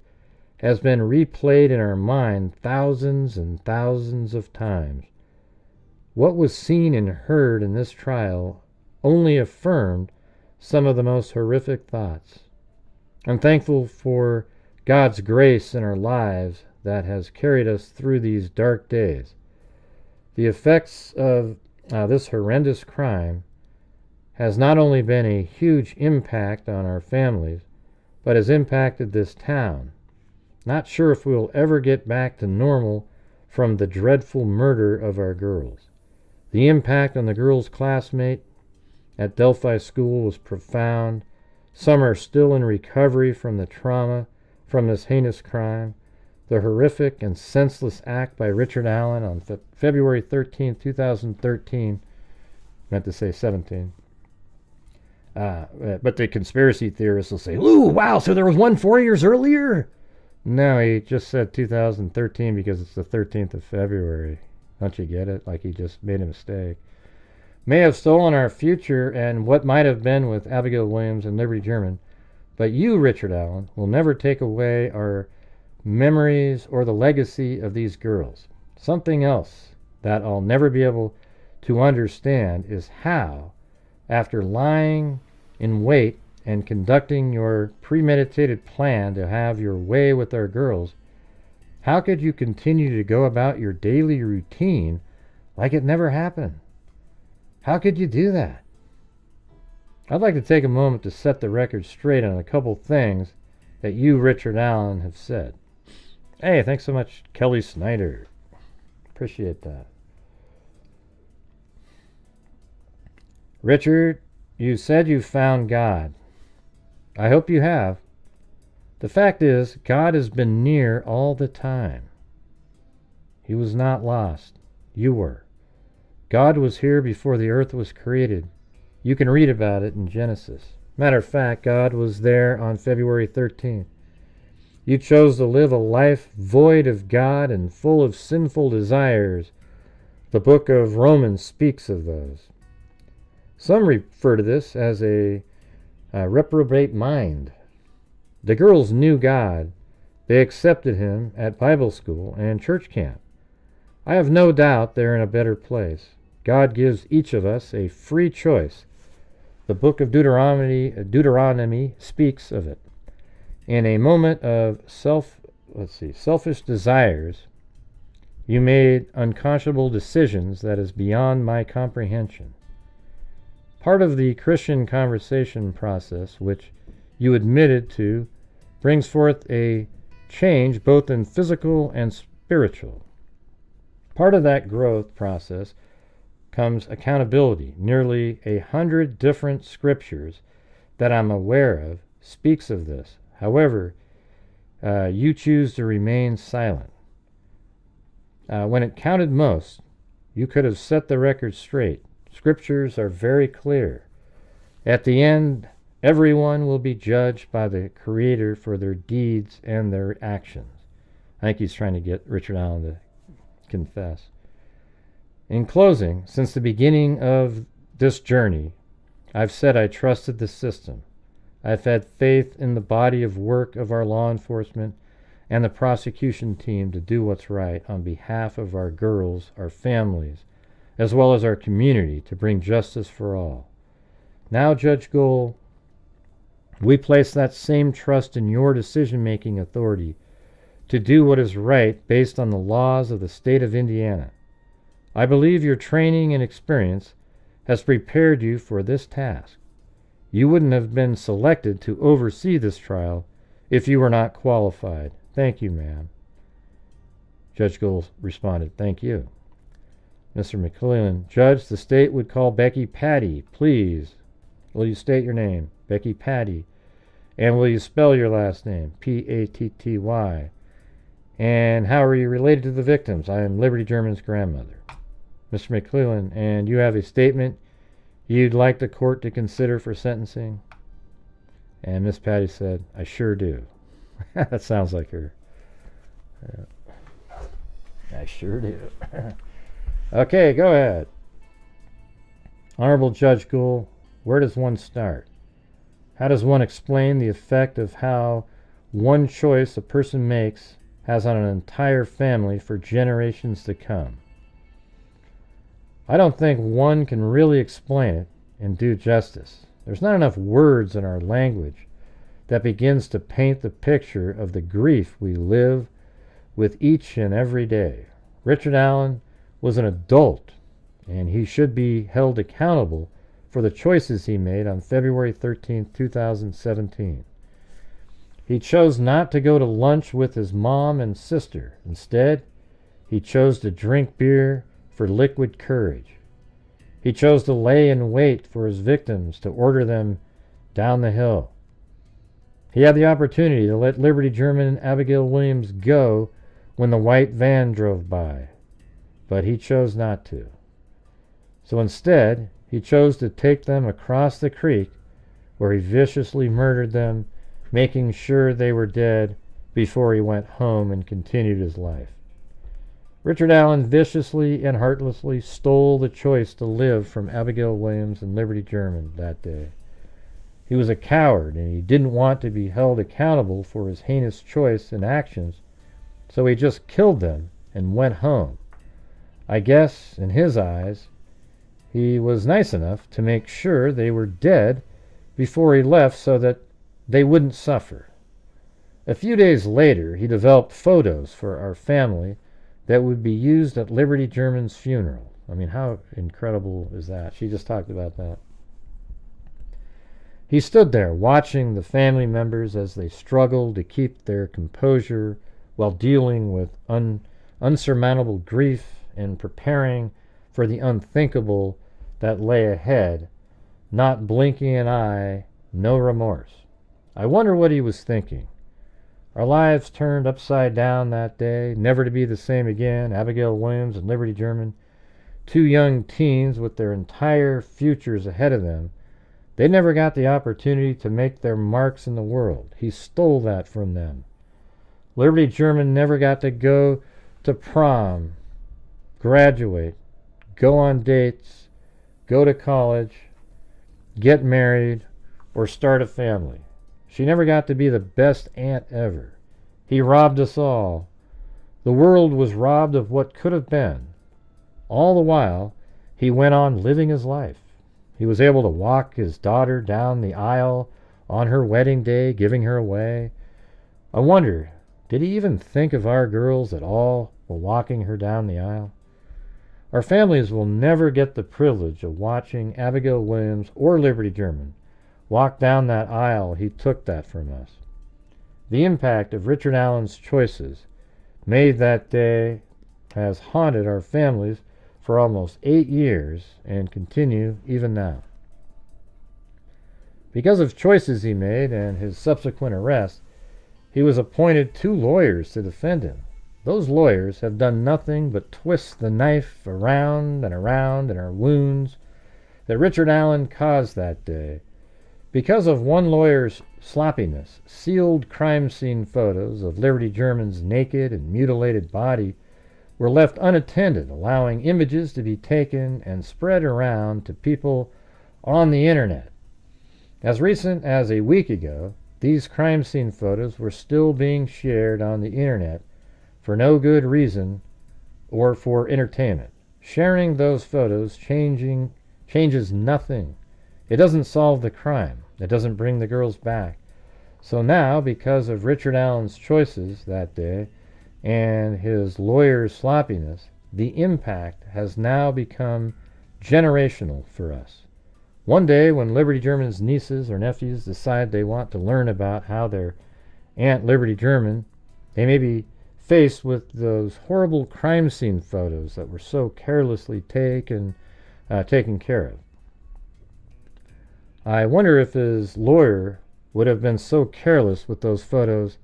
has been replayed in our mind thousands and thousands of times. What was seen and heard in this trial only affirmed some of the most horrific thoughts. I'm thankful for God's grace in our lives that has carried us through these dark days. The effects of this horrendous crime has not only been a huge impact on our families, but has impacted this town. Not sure if we'll ever get back to normal from the dreadful murder of our girls. The impact on the girl's classmate at Delphi School was profound. Some are still in recovery from the trauma from this heinous crime. The horrific and senseless act by Richard Allen on February 13, 2013, meant to say 17. But the conspiracy theorists will say, ooh, wow, so there was one 4 years earlier? No, he just said 2013 because it's the 13th of February. Don't you get it? Like he just made a mistake. May have stolen our future and what might have been with Abigail Williams and Liberty German, but you, Richard Allen, will never take away our memories or the legacy of these girls. Something else that I'll never be able to understand is how, after lying in wait and conducting your premeditated plan to have your way with our girls, how could you continue to go about your daily routine like it never happened? How could you do that? I'd like to take a moment to set the record straight on a couple things that you, Richard Allen, have said. Hey, thanks so much, Kelly Snyder. Appreciate that. Richard, you said you found God. I hope you have. The fact is, God has been near all the time. He was not lost. You were. God was here before the earth was created. You can read about it in Genesis. Matter of fact, God was there on February 13th. You chose to live a life void of God and full of sinful desires. The book of Romans speaks of those. Some refer to this as a reprobate mind. The girls knew God. They accepted him at Bible school and church camp. I have no doubt they're in a better place. God gives each of us a free choice. The book of Deuteronomy speaks of it. In a moment of selfish desires, you made unconscionable decisions that is beyond my comprehension. Part of the Christian conversation process, which you admitted to, brings forth a change both in physical and spiritual. Part of that growth process comes accountability. Nearly 100 different scriptures that I'm aware of speaks of this. However, you choose to remain silent. When it counted most, you could have set the record straight. Scriptures are very clear. At the end, everyone will be judged by the Creator for their deeds and their actions. I think he's trying to get Richard Allen to confess. In closing, since the beginning of this journey, I've said I trusted the system. I've had faith in the body of work of our law enforcement and the prosecution team to do what's right on behalf of our girls, our families, as well as our community to bring justice for all. Now, Judge Gold, we place that same trust in your decision-making authority to do what is right based on the laws of the state of Indiana. I believe your training and experience has prepared you for this task. You wouldn't have been selected to oversee this trial if you were not qualified. Thank you, ma'am. Judge Gould responded, thank you. Mr. McClellan, Judge, the state would call Becky Patty. Please, will you state your name? Becky Patty. And will you spell your last name? P-A-T-T-Y. And how are you related to the victims? I am Liberty German's grandmother. Mr. McClellan, and you have a statement you'd like the court to consider for sentencing? And Miss Patty said, I sure do. That sounds like her. I sure do. Okay, go ahead. Honorable Judge Gould, where does one start? How does one explain the effect of how one choice a person makes has on an entire family for generations to come? I don't think one can really explain it and do justice. There's not enough words in our language that begins to paint the picture of the grief we live with each and every day. Richard Allen was an adult, and he should be held accountable for the choices he made on February 13, 2017. He chose not to go to lunch with his mom and sister. Instead, he chose to drink beer for liquid courage. He chose to lay in wait for his victims to order them down the hill. He had the opportunity to let Liberty German and Abigail Williams go when the white van drove by, but he chose not to. So instead, he chose to take them across the creek where he viciously murdered them, making sure they were dead before he went home and continued his life. Richard Allen viciously and heartlessly stole the choice to live from Abigail Williams and Liberty German that day. He was a coward, and he didn't want to be held accountable for his heinous choice and actions, so he just killed them and went home. I guess, in his eyes, he was nice enough to make sure they were dead before he left so that they wouldn't suffer. A few days later, he developed photos for our family that would be used at Liberty German's funeral. I mean, how incredible is that? She just talked about that. He stood there watching the family members as they struggled to keep their composure while dealing with unsurmountable grief and preparing for the unthinkable that lay ahead, not blinking an eye, no remorse. I wonder what he was thinking. Our lives turned upside down that day, never to be the same again. Abigail Williams and Liberty German, two young teens with their entire futures ahead of them. They never got the opportunity to make their marks in the world. He stole that from them. Liberty German never got to go to prom, graduate, go on dates, go to college, get married, or start a family. She never got to be the best aunt ever. He robbed us all. The world was robbed of what could have been. All the while, he went on living his life. He was able to walk his daughter down the aisle on her wedding day, giving her away. I wonder, did he even think of our girls at all while walking her down the aisle? Our families will never get the privilege of watching Abigail Williams or Liberty German walk down that aisle. He took that from us. The impact of Richard Allen's choices made that day has haunted our families for almost 8 years and continue even now. Because of choices he made and his subsequent arrest, he was appointed 2 lawyers to defend him. Those lawyers have done nothing but twist the knife around and around in our wounds that Richard Allen caused that day. Because of one lawyer's sloppiness, sealed crime scene photos of Liberty German's naked and mutilated body were left unattended, allowing images to be taken and spread around to people on the internet. As recent as a week ago, these crime scene photos were still being shared on the internet for no good reason or for entertainment. Sharing those photos changes nothing. It doesn't solve the crime. It doesn't bring the girls back. So now, because of Richard Allen's choices that day and his lawyer's sloppiness, the impact has now become generational for us. One day, when Liberty German's nieces or nephews decide they want to learn about how their Aunt Liberty German, they may be faced with those horrible crime scene photos that were so carelessly taken care of. I wonder if his lawyer would have been so careless with those photos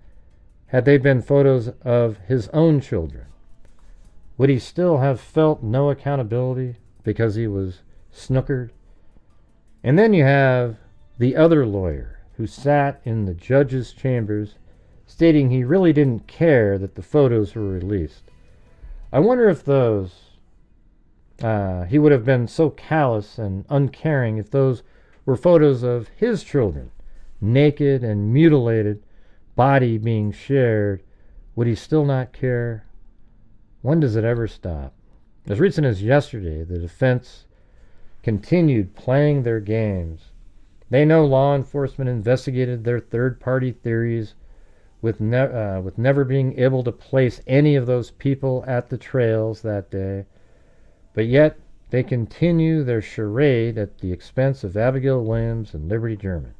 had they been photos of his own children. Would he still have felt no accountability because he was snookered? And then you have the other lawyer who sat in the judge's chambers stating he really didn't care that the photos were released. I wonder if those, he would have been so callous and uncaring if those were photos of his children, naked and mutilated, body being shared. Would he still not care? When does it ever stop? As recent as yesterday, the defense continued playing their games. They know law enforcement investigated their third-party theories with never being able to place any of those people at the trails that day. But yet, they continue their charade at the expense of Abigail Williams and Liberty German.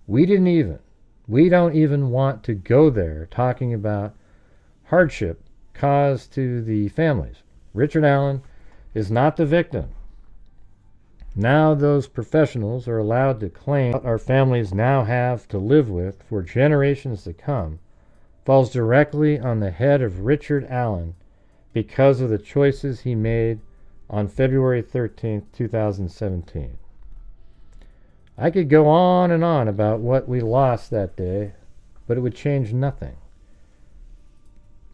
We don't even want to go there talking about hardship caused to the families. Richard Allen is not the victim. Now those professionals are allowed to claim what our families now have to live with for generations to come falls directly on the head of Richard Allen because of the choices he made on February 13th, 2017. I could go on and on about what we lost that day, but it would change nothing.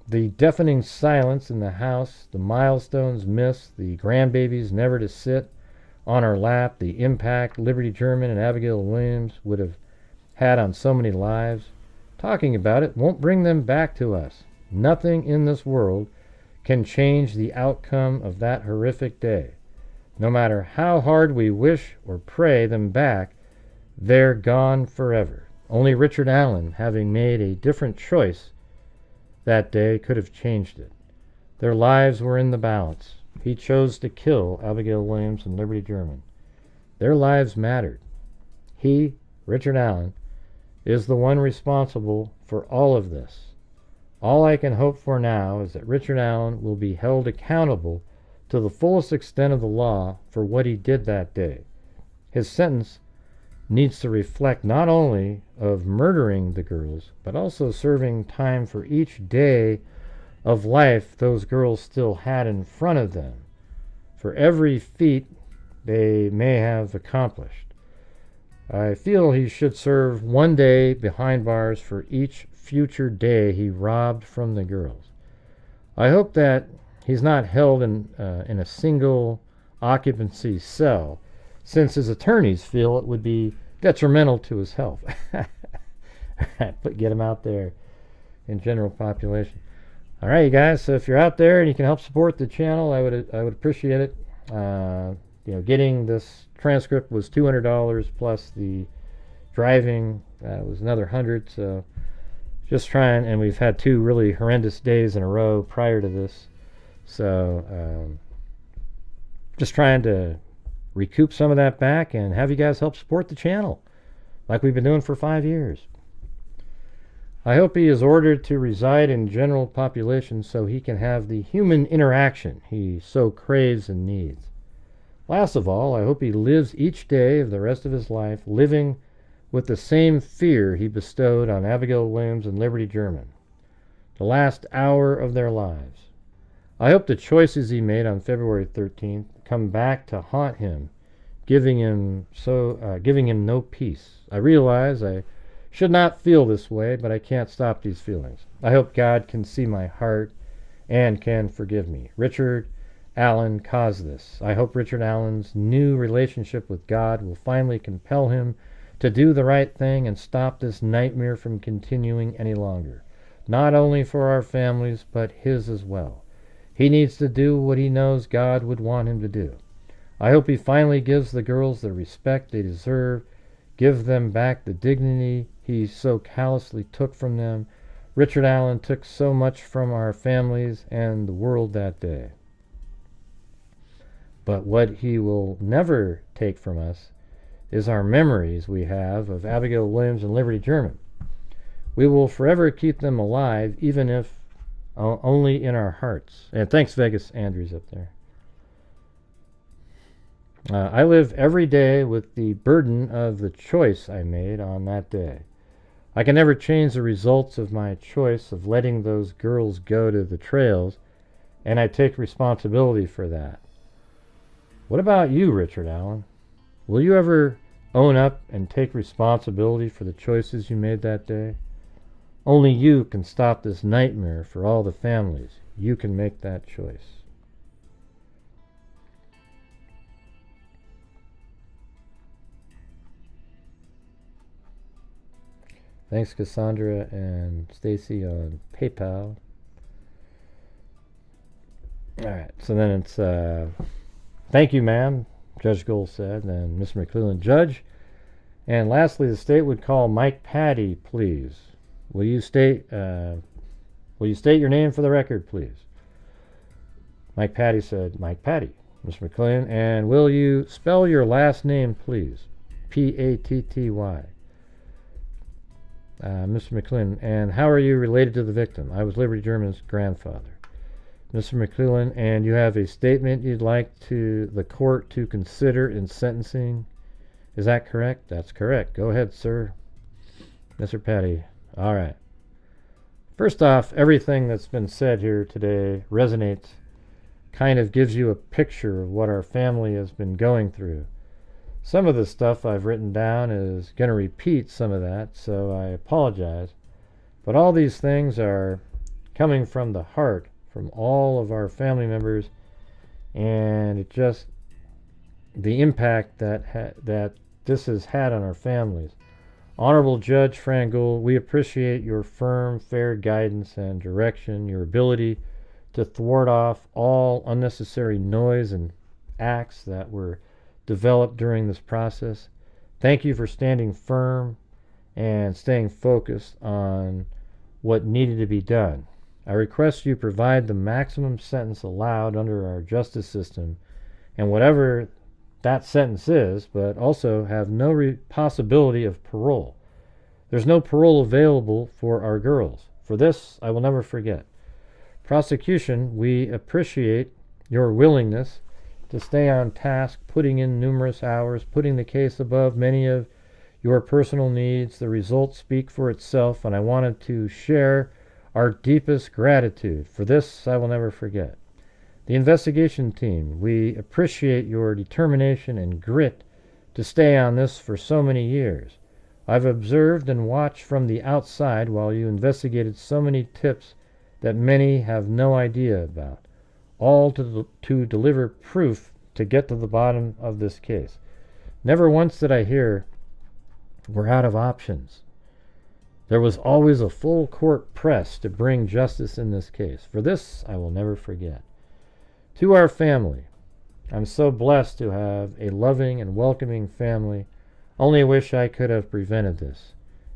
The deafening silence in the house, the milestones missed, the grandbabies never to sit on our lap, the impact Liberty German and Abigail Williams would have had on so many lives. Talking about it won't bring them back to us. Nothing in this world can change the outcome of that horrific day. No matter how hard we wish or pray them back, they're gone forever. Only Richard Allen, having made a different choice that day, could have changed it. Their lives were in the balance. He chose to kill Abigail Williams and Liberty German. Their lives mattered. He, Richard Allen, is the one responsible for all of this. All I can hope for now is that Richard Allen will be held accountable to the fullest extent of the law for what he did that day. His sentence needs to reflect not only of murdering the girls, but also serving time for each day of life those girls still had in front of them, for every feat they may have accomplished. I feel he should serve 1 day behind bars for each future day he robbed from the girls. I hope that he's not held in a single occupancy cell, since his attorneys feel it would be detrimental to his health. But get him out there in general population. All right, you guys. So if you're out there and you can help support the channel, I would appreciate it. Getting this transcript was $200 plus the driving was another $100. So just trying, and we've had 2 really horrendous days in a row prior to this. So just trying to recoup some of that back and have you guys help support the channel like we've been doing for 5 years. I hope he is ordered to reside in general population so he can have the human interaction he so craves and needs. Last of all, I hope he lives each day of the rest of his life living with the same fear he bestowed on Abigail Williams and Liberty German, the last hour of their lives. I hope the choices he made on February 13th come back to haunt him, giving him no peace. I realize I should not feel this way, but I can't stop these feelings. I hope God can see my heart and can forgive me. Richard Allen caused this. I hope Richard Allen's new relationship with God will finally compel him to do the right thing and stop this nightmare from continuing any longer, not only for our families, but his as well. He needs to do what he knows God would want him to do. I hope he finally gives the girls the respect they deserve, give them back the dignity he so callously took from them. Richard Allen took so much from our families and the world that day. But what he will never take from us is our memories we have of Abigail Williams and Liberty German. We will forever keep them alive, even if only in our hearts. And thanks, Vegas Andrews up there. I live every day with the burden of the choice I made on that day. I can never change the results of my choice of letting those girls go to the trails, and I take responsibility for that. What about you, Richard Allen? Will you ever own up and take responsibility for the choices you made that day? Only you can stop this nightmare for all the families. You can make that choice. Thanks, Cassandra and Stacy on PayPal. Alright, so then it's thank you, ma'am, Judge Gold said, and Mr. McClellan, Judge. And lastly, the state would call Mike Patty, please. Will you state your name for the record, please? Mike Patty said, Mike Patty. Mr. McClellan, and will you spell your last name, please? Patty. Mr. McClellan, and how are you related to the victim? I was Liberty German's grandfather. Mr. McClellan, and you have a statement you'd like to the court to consider in sentencing. Is that correct? That's correct. Go ahead, sir. Mr. Patty. All right. First off, everything that's been said here today resonates, kind of gives you a picture of what our family has been going through. Some of the stuff I've written down is going to repeat some of that, so I apologize. But all these things are coming from the heart, from all of our family members, and it just, the impact that this has had on our families. Honorable Judge Frangul, we appreciate your firm, fair guidance and direction, your ability to thwart off all unnecessary noise and acts that were developed during this process. Thank you for standing firm and staying focused on what needed to be done. I request you provide the maximum sentence allowed under our justice system, and whatever that sentence is, but also have no possibility of parole. There's no parole available for our girls. For this, I will never forget. Prosecution, we appreciate your willingness to stay on task, putting in numerous hours, putting the case above many of your personal needs. The results speak for itself, and I wanted to share our deepest gratitude. For this, I will never forget. The investigation team, we appreciate your determination and grit to stay on this for so many years. I've observed and watched from the outside while you investigated so many tips that many have no idea about, all to deliver proof to get to the bottom of this case. Never once did I hear we're out of options. There was always a full court press to bring justice in this case. For this, I will never forget. To our family, I'm so blessed to have a loving and welcoming family. Only wish I could have prevented this,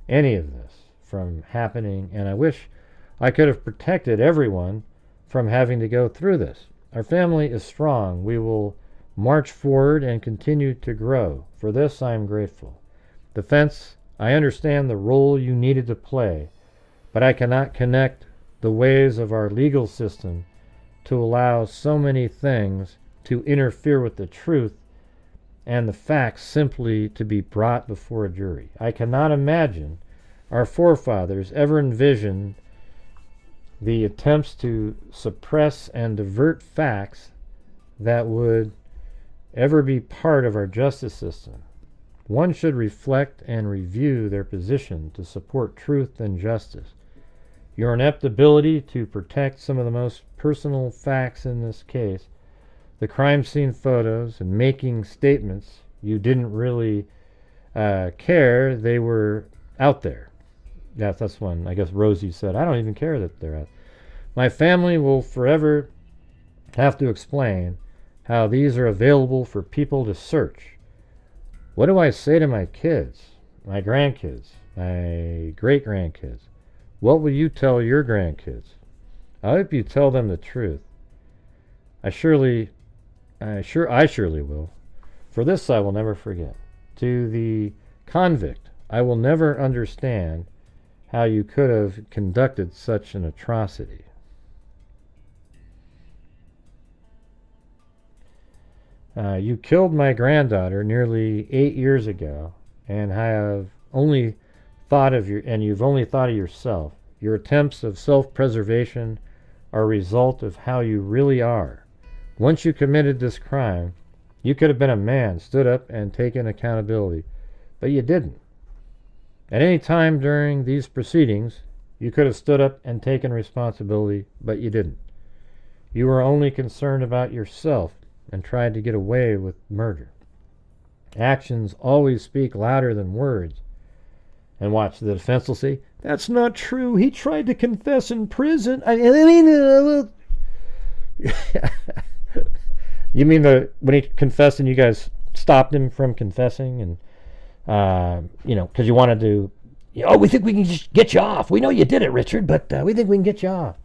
any of this, from happening, and I wish I could have protected everyone from having to go through this. Our family is strong. We will march forward and continue to grow. For this, I am grateful. Defense, I understand the role you needed to play, but I cannot connect the ways of our legal system to allow so many things to interfere with the truth and the facts simply to be brought before a jury. I cannot imagine our forefathers ever envisioned the attempts to suppress and divert facts that would ever be part of our justice system. One should reflect and review their position to support truth and justice. Your inept ability to protect some of the most personal facts in this case, the crime scene photos, and making statements you didn't really care they were out there. That's one, I guess Rosie said, I don't even care that they're out. My family will forever have to explain how these are available for people to search. What do I say to my kids, my grandkids, my great-grandkids? What will you tell your grandkids? I hope you tell them the truth. I surely will. For this I will never forget. To the convict, I will never understand how you could have conducted such an atrocity. You killed my granddaughter nearly 8 years ago, and you've only thought of yourself. Your attempts of self-preservation are a result of how you really are. Once you committed this crime, You could have been a man, stood up and taken accountability, but you didn't. At any time during these proceedings, you could have stood up and taken responsibility, but you didn't. You were only concerned about yourself and tried to get away with murder. Actions always speak louder than words. And watch, the defense will say, that's not true. He tried to confess in prison. You mean when he confessed and you guys stopped him from confessing and, because you wanted to, we think we can just get you off. We know you did it, Richard, but we think we can get you off.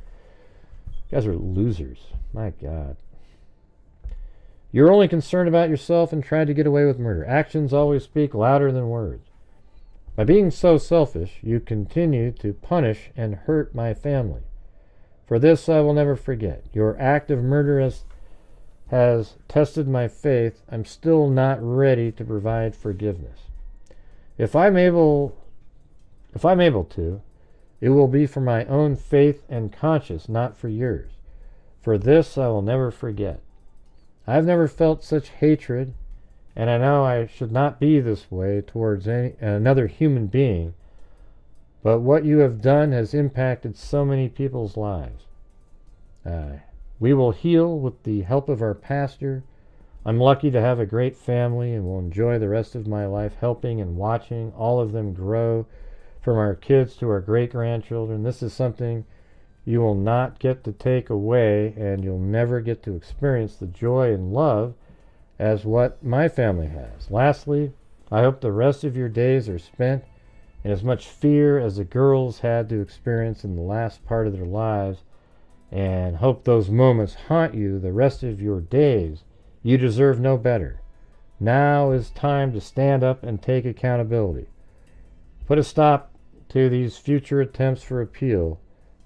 You guys are losers. My God. You're only concerned about yourself and tried to get away with murder. Actions always speak louder than words. By being so selfish, you continue to punish and hurt my family. For this I will never forget. Your act of murder has tested my faith. I'm still not ready to provide forgiveness. If I'm able to, it will be for my own faith and conscience, not for yours. For this I will never forget. I've never felt such hatred, and I know I should not be this way towards another human being, but what you have done has impacted so many people's lives. We will heal with the help of our pastor. I'm lucky to have a great family and will enjoy the rest of my life helping and watching all of them grow, from our kids to our great-grandchildren. This is something you will not get to take away, and you'll never get to experience the joy and love as what my family has. Lastly, I hope the rest of your days are spent in as much fear as the girls had to experience in the last part of their lives, and hope those moments haunt you the rest of your days. You deserve no better. Now is time to stand up and take accountability. Put a stop to these future attempts for appeal.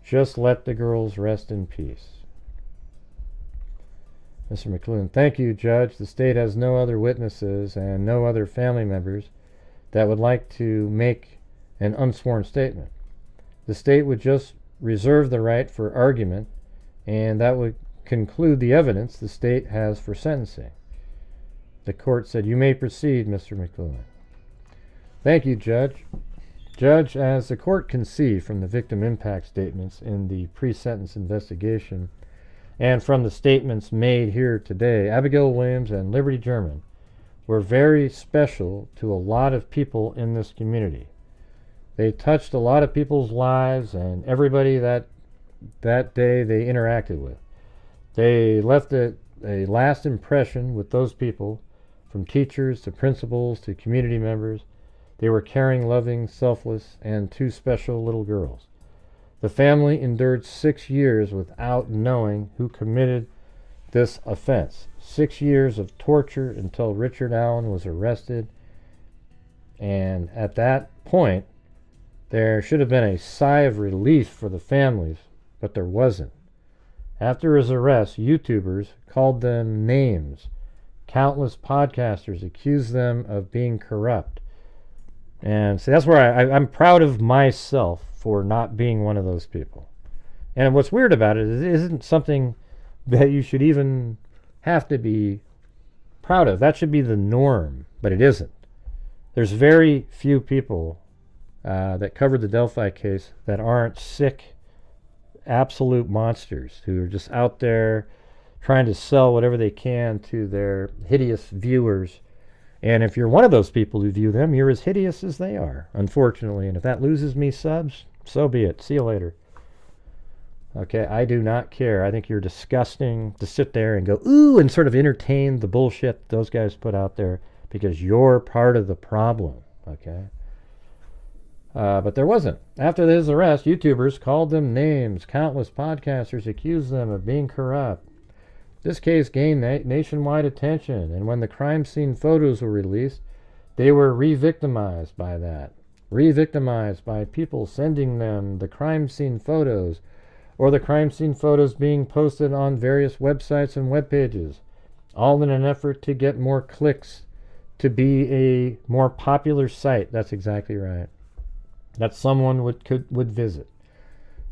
Just let the girls rest in peace. Mr. McLuhan, thank you, Judge. The state has no other witnesses and no other family members that would like to make an unsworn statement. The state would just reserve the right for argument, and that would conclude the evidence the state has for sentencing. The court said, you may proceed, Mr. McLuhan. Thank you, Judge. Judge, as the court can see from the victim impact statements in the pre-sentence investigation and from the statements made here today, Abigail Williams and Liberty German were very special to a lot of people in this community. They touched a lot of people's lives and everybody that day they interacted with. They left a last impression with those people, from teachers to principals to community members. They were caring, loving, selfless, and two special little girls. The family endured 6 years without knowing who committed this offense. 6 years of torture until Richard Allen was arrested. And at that point, there should have been a sigh of relief for the families, but there wasn't. After his arrest, YouTubers called them names. Countless podcasters accused them of being corrupt. And so that's where I'm proud of myself for not being one of those people. And what's weird about it is it isn't something that you should even have to be proud of. That should be the norm, but it isn't. There's very few people that covered the Delphi case that aren't sick, absolute monsters who are just out there trying to sell whatever they can to their hideous viewers. And if you're one of those people who view them, you're as hideous as they are, unfortunately. And if that loses me subs, so be it. See you later. Okay, I do not care. I think you're disgusting to sit there and go, ooh, and sort of entertain the bullshit those guys put out there, because you're part of the problem, okay? But there wasn't. After his arrest, YouTubers called them names. Countless podcasters accused them of being corrupt. This case gained nationwide attention, and when the crime scene photos were released, they were re-victimized by that. Re-victimized by people sending them the crime scene photos, or the crime scene photos being posted on various websites and web pages, all in an effort to get more clicks, to be a more popular site. That's exactly right. That someone would visit.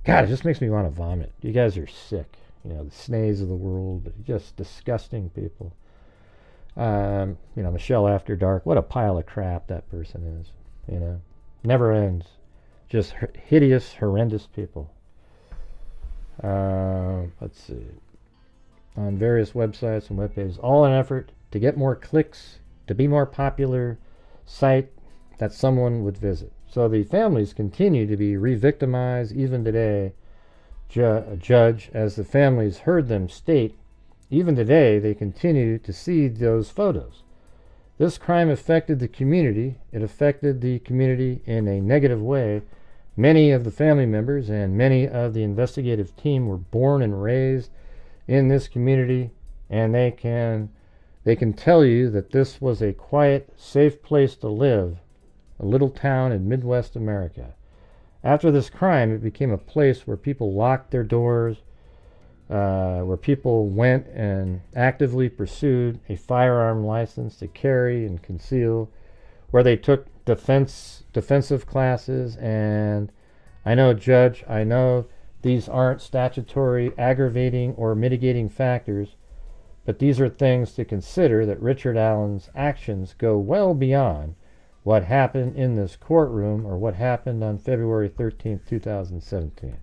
God, it just makes me want to vomit. You guys are sick. You know, the snays of the world, just disgusting people. Michelle After Dark. What a pile of crap that person is. Never ends. Just hideous, horrendous people. Let's see. On various websites and web pages, all in an effort to get more clicks, to be more popular site that someone would visit. So the families continue to be re-victimized even today. Judge, as the families heard them state, even today they continue to see those photos. This crime affected the community. It affected the community in a negative way. Many of the family members and many of the investigative team were born and raised in this community, and they can tell you that this was a quiet, safe place to live, a little town in Midwest America. After this crime, it became a place where people locked their doors, where people went and actively pursued a firearm license to carry and conceal, where they took defensive classes. And I know, Judge, I know these aren't statutory aggravating or mitigating factors, but these are things to consider, that Richard Allen's actions go well beyond what happened in this courtroom or what happened on February 13th, 2017.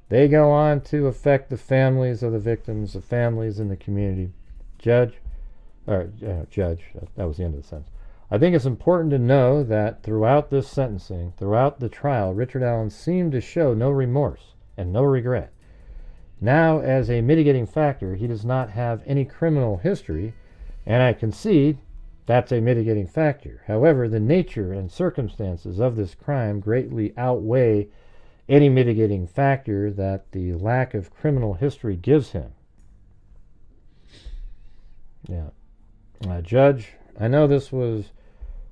They go on to affect the families of the victims, the families in the community. Judge, that was the end of the sentence. I think it's important to know that throughout this sentencing, throughout the trial, Richard Allen seemed to show no remorse and no regret. Now, as a mitigating factor, he does not have any criminal history, and I concede that's a mitigating factor. However, the nature and circumstances of this crime greatly outweigh any mitigating factor that the lack of criminal history gives him. Judge, I know this was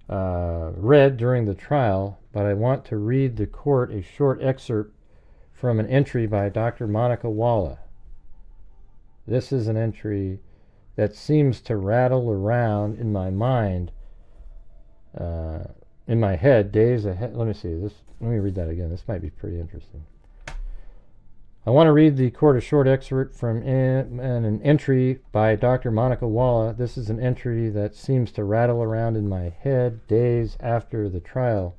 read during the trial, but I want to read the court a short excerpt from an entry by Dr. Monica Walla. This is an entry that seems to rattle around in my mind, in my head, days ahead. Let me read that again. This might be pretty interesting. I want to read the court a short excerpt from an entry by Dr. Monica Walla. This is an entry that seems to rattle around in my head days after the trial.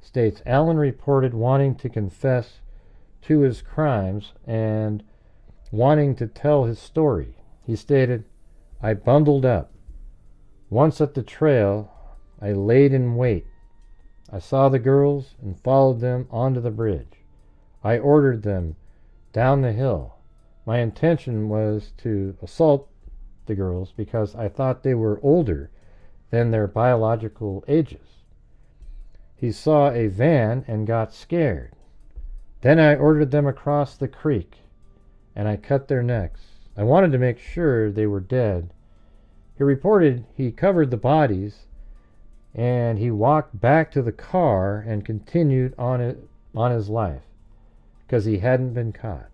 States, Allen reported wanting to confess to his crimes and wanting to tell his story. He stated, I bundled up. Once at the trail, I laid in wait. I saw the girls and followed them onto the bridge. I ordered them down the hill. My intention was to assault the girls because I thought they were older than their biological ages. He saw a van and got scared. Then I ordered them across the creek, and I cut their necks. I wanted to make sure they were dead. He reported he covered the bodies, and he walked back to the car and continued on his life because he hadn't been caught.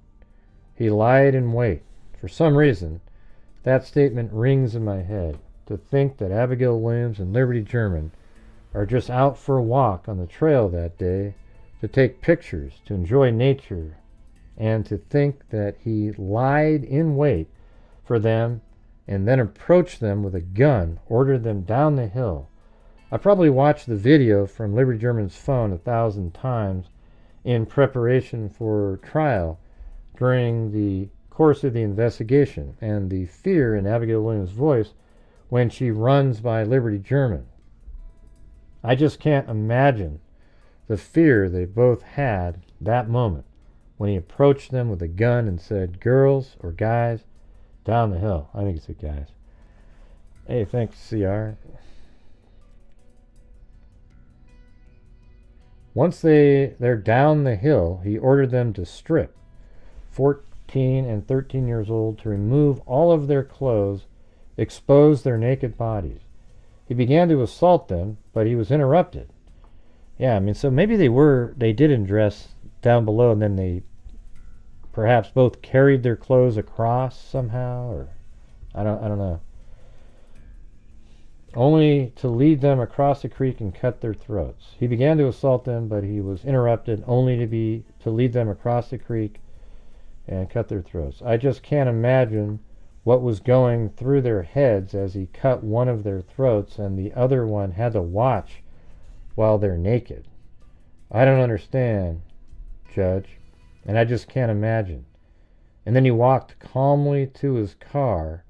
He lied in wait. For some reason, that statement rings in my head. To think that Abigail Williams and Liberty German are just out for a walk on the trail that day, to take pictures, to enjoy nature, and to think that he lied in wait for them and then approached them with a gun, ordered them down the hill. I probably watched the video from Liberty German's phone 1,000 times in preparation for trial during the course of the investigation, and the fear in Abigail Williams' voice when she runs by Liberty German. I just can't imagine the fear they both had that moment when he approached them with a gun and said, girls or guys, down the hill. I think he said guys. Hey, thanks, CR. Once they're down the hill, he ordered them to strip, 14 and 13 years old, to remove all of their clothes, expose their naked bodies. He began to assault them, but he was interrupted. So maybe they did undress down below, and then they perhaps both carried their clothes across somehow, or I don't know. Only to lead them across the creek and cut their throats. He began to assault them, but he was interrupted, only to lead them across the creek and cut their throats. I just can't imagine what was going through their heads as he cut one of their throats and the other one had to watch while they're naked. I don't understand, Judge, and I just can't imagine. And then he walked calmly to his car,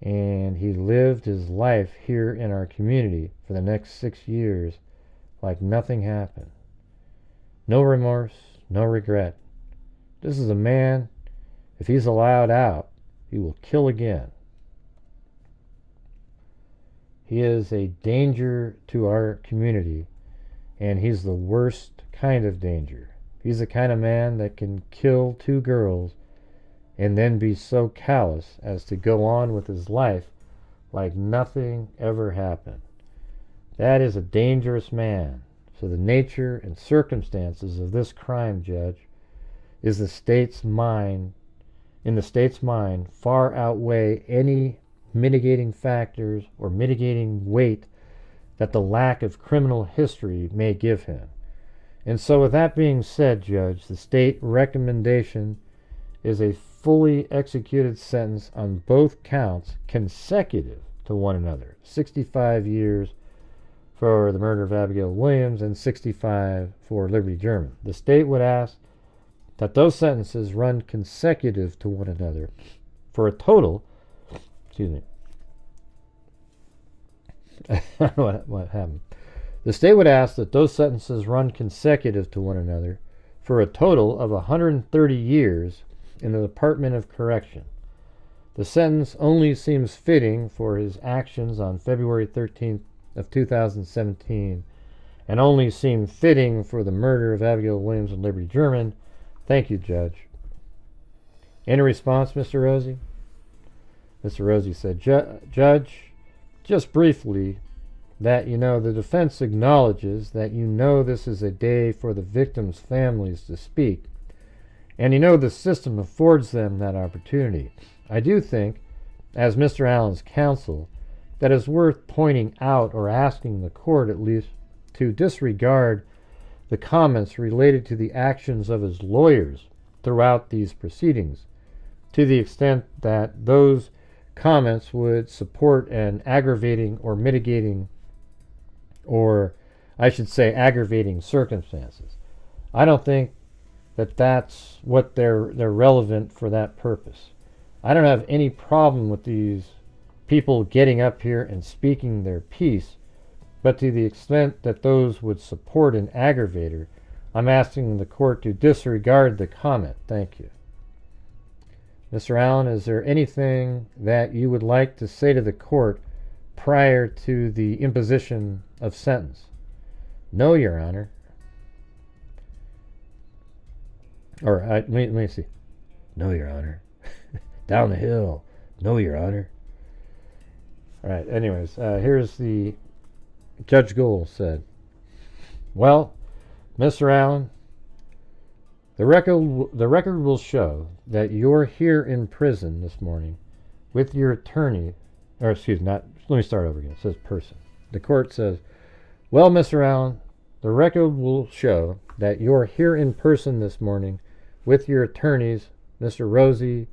and he lived his life here in our community for the next 6 years like nothing happened. No remorse, no regret. This is a man, if he's allowed out, he will kill again. He is a danger to our community, and he's the worst kind of danger. He's the kind of man that can kill 2 girls and then be so callous as to go on with his life like nothing ever happened. That is a dangerous man. So the nature and circumstances of this crime, Judge, is in the state's mind, far outweigh any mitigating factors or mitigating weight that the lack of criminal history may give him. And so with that being said, Judge, the state recommendation is a fully executed sentence on both counts consecutive to one another. 65 years for the murder of Abigail Williams and 65 for Liberty German. The state would ask that those sentences run consecutive to one another for a total, I don't know what happened. The state would ask that those sentences run consecutive to one another for a total of 130 years in the Department of Correction. The sentence only seems fitting for his actions on February 13th of 2017 and only seemed fitting for the murder of Abigail Williams and Liberty German. Thank you, Judge. Any response, Mr. Rosie? Mr. Rosie said, Judge, just briefly, that the defense acknowledges that this is a day for the victims' families to speak, and the system affords them that opportunity. I do think, as Mr. Allen's counsel, that it's worth pointing out or asking the court at least to disregard the comments related to the actions of his lawyers throughout these proceedings, to the extent that those comments would support an aggravating or mitigating, or I should say aggravating circumstances. I don't think that that's what they're relevant for that purpose. I don't have any problem with these people getting up here and speaking their piece, but to the extent that those would support an aggravator, I'm asking the court to disregard the comment. Thank you. Mr. Allen, is there anything that you would like to say to the court prior to the imposition of sentence? No, Your Honor. Or, let me see. No, Your Honor. Down the hill. No, Your Honor. All right, anyways, here's the Judge Gould said, well, Mr. Allen, the record will show that you're here in prison this morning with your attorney, or excuse me, let me start over again. It says person. The court says, well, Mr. Allen, the record will show that you're here in person this morning with your attorneys, Mr. Rosie,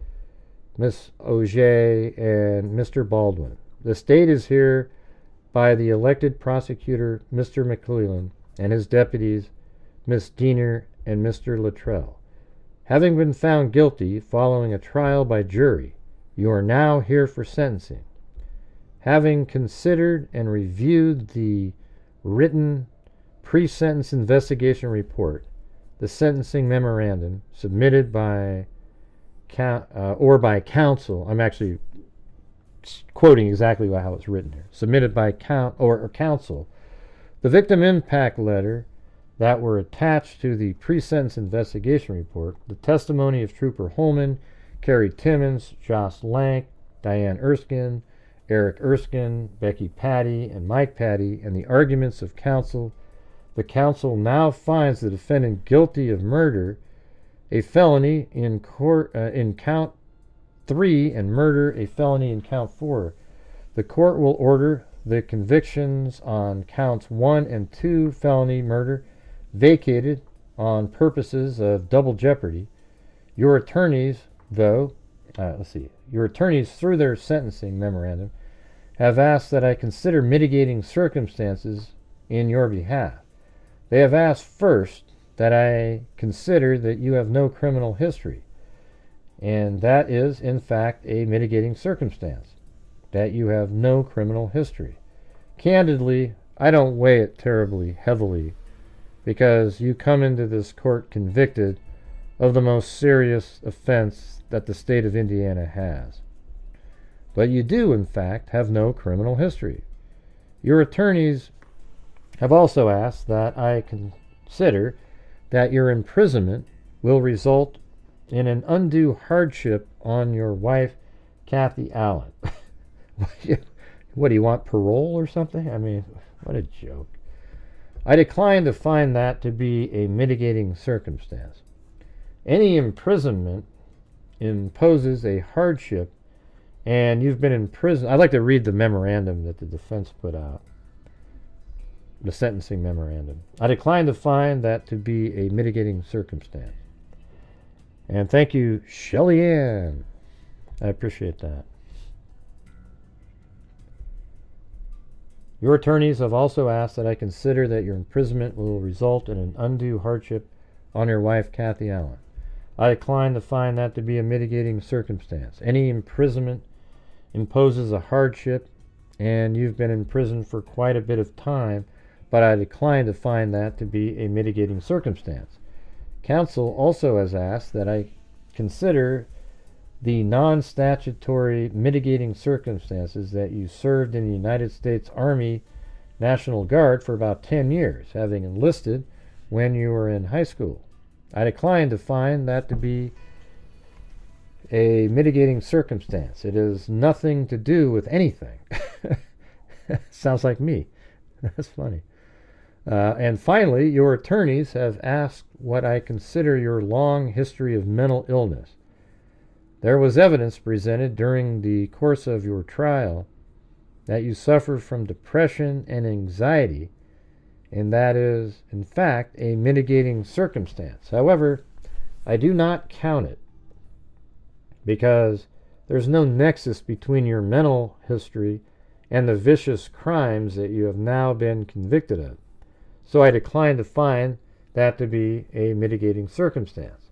Miss Auger, and Mr. Baldwin. The state is here by the elected prosecutor, Mr. McClellan, and his deputies, Miss Diener and Mr. Luttrell. Having been found guilty following a trial by jury, you are now here for sentencing. Having considered and reviewed the written pre-sentence investigation report, the sentencing memorandum submitted by counsel, I'm actually quoting exactly how it's written here, submitted by counsel, the victim impact letter that were attached to the pre-sentence investigation report, the testimony of Trooper Holman, Carrie Timmons, Joss Lank, Diane Erskine, Eric Erskine, Becky Patty, and Mike Patty, and the arguments of counsel, the counsel now finds the defendant guilty of murder, a felony in count 3, and murder, a felony in count 4. The court will order the convictions on counts 1 and 2, felony murder, vacated on purposes of double jeopardy. Your attorneys, though, let's see. Your attorneys, through their sentencing memorandum, have asked that I consider mitigating circumstances in your behalf. They have asked first that I consider that you have no criminal history, and that is, in fact, a mitigating circumstance, that you have no criminal history. Candidly, I don't weigh it terribly heavily, because you come into this court convicted of the most serious offense that the state of Indiana has. But you do, in fact, have no criminal history. Your attorneys have also asked that I consider that your imprisonment will result in an undue hardship on your wife, Kathy Allen. What, do you want parole or something? I mean, what a joke. I decline to find that to be a mitigating circumstance. Any imprisonment imposes a hardship, and you've been in prison. I'd like to read the memorandum that the defense put out, the sentencing memorandum. I decline to find that to be a mitigating circumstance. And thank you, Shelly Ann. I appreciate that. Your attorneys have also asked that I consider that your imprisonment will result in an undue hardship on your wife, Kathy Allen. I decline to find that to be a mitigating circumstance. Any imprisonment imposes a hardship, and you've been in prison for quite a bit of time, but I decline to find that to be a mitigating circumstance. Counsel also has asked that I consider the non-statutory mitigating circumstances that you served in the United States Army National Guard for about 10 years, having enlisted when you were in high school. I decline to find that to be a mitigating circumstance. It has nothing to do with anything. Sounds like me. That's funny. And finally, your attorneys have asked what I consider your long history of mental illness. There was evidence presented during the course of your trial that you suffer from depression and anxiety, and that is, in fact, a mitigating circumstance. However, I do not count it, because there's no nexus between your mental history and the vicious crimes that you have now been convicted of. So I decline to find that to be a mitigating circumstance.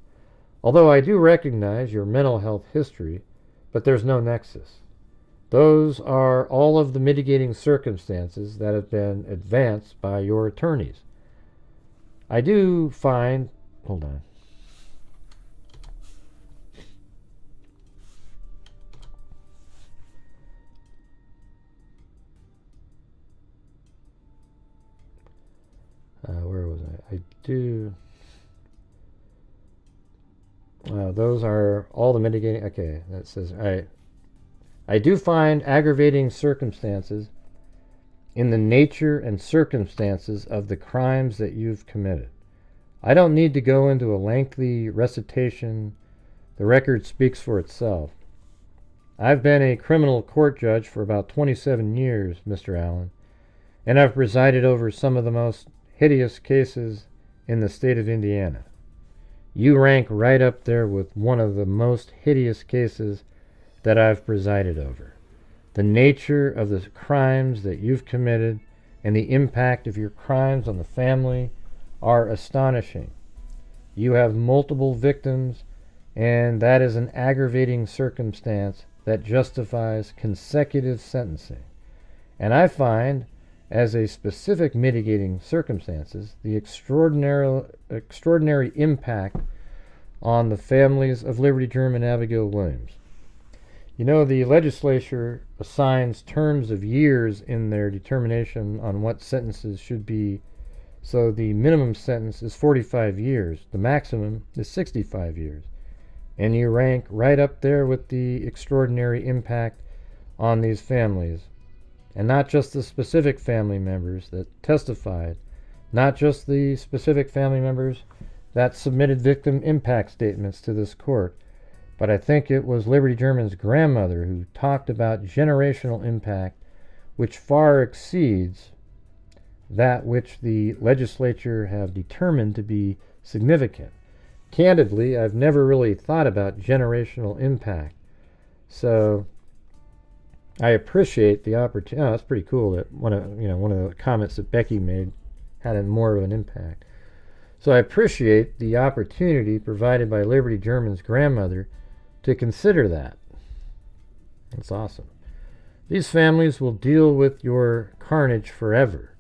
Although I do recognize your mental health history, but there's no nexus. Those are all of the mitigating circumstances that have been advanced by your attorneys. I do find, hold on. Where was I? Those are all the mitigating. Okay, that says, all right. I do find aggravating circumstances in the nature and circumstances of the crimes that you've committed. I don't need to go into a lengthy recitation. The record speaks for itself. I've been a criminal court judge for about 27 years, Mr. Allen, and I've presided over some of the most hideous cases in the state of Indiana. You rank right up there with one of the most hideous cases that I've presided over. The nature of the crimes that you've committed and the impact of your crimes on the family are astonishing. You have multiple victims, and that is an aggravating circumstance that justifies consecutive sentencing. And I find, as a specific mitigating circumstances, the extraordinary impact on the families of Liberty Germ and Abigail Williams. You know, the legislature assigns terms of years in their determination on what sentences should be. So the minimum sentence is 45 years. The maximum is 65 years. And you rank right up there with the extraordinary impact on these families. And not just the specific family members that testified, not just the specific family members that submitted victim impact statements to this court, but I think it was Liberty German's grandmother who talked about generational impact, which far exceeds that which the legislature have determined to be significant. Candidly, I've never really thought about generational impact, So I appreciate the opportunity. Oh, that's pretty cool that one of the comments that Becky made had more of an impact. So I appreciate the opportunity provided by Liberty German's grandmother to consider that. That's awesome. These families will deal with your carnage forever.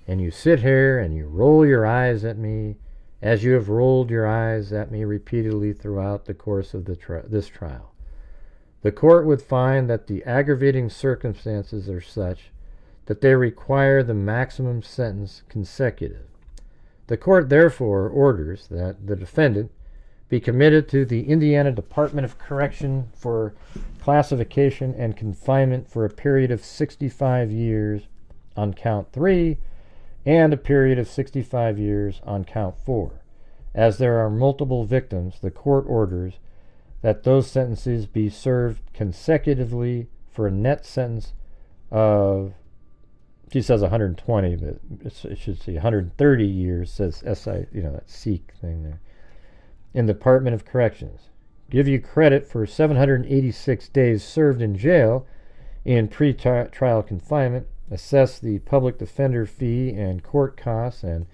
And you sit here and you roll your eyes at me as you have rolled your eyes at me repeatedly throughout the course of this trial. The court would find that the aggravating circumstances are such that they require the maximum sentence consecutive. The court therefore orders that the defendant be committed to the Indiana Department of Correction for classification and confinement for a period of 65 years on count 3 and a period of 65 years on count 4. As there are multiple victims, the court orders that those sentences be served consecutively for a net sentence of, she says 120, but it should say 130 years, says SI, that Sikh thing there, in the Department of Corrections. Give you credit for 786 days served in jail in pre-trial confinement, assess the public defender fee and court costs, and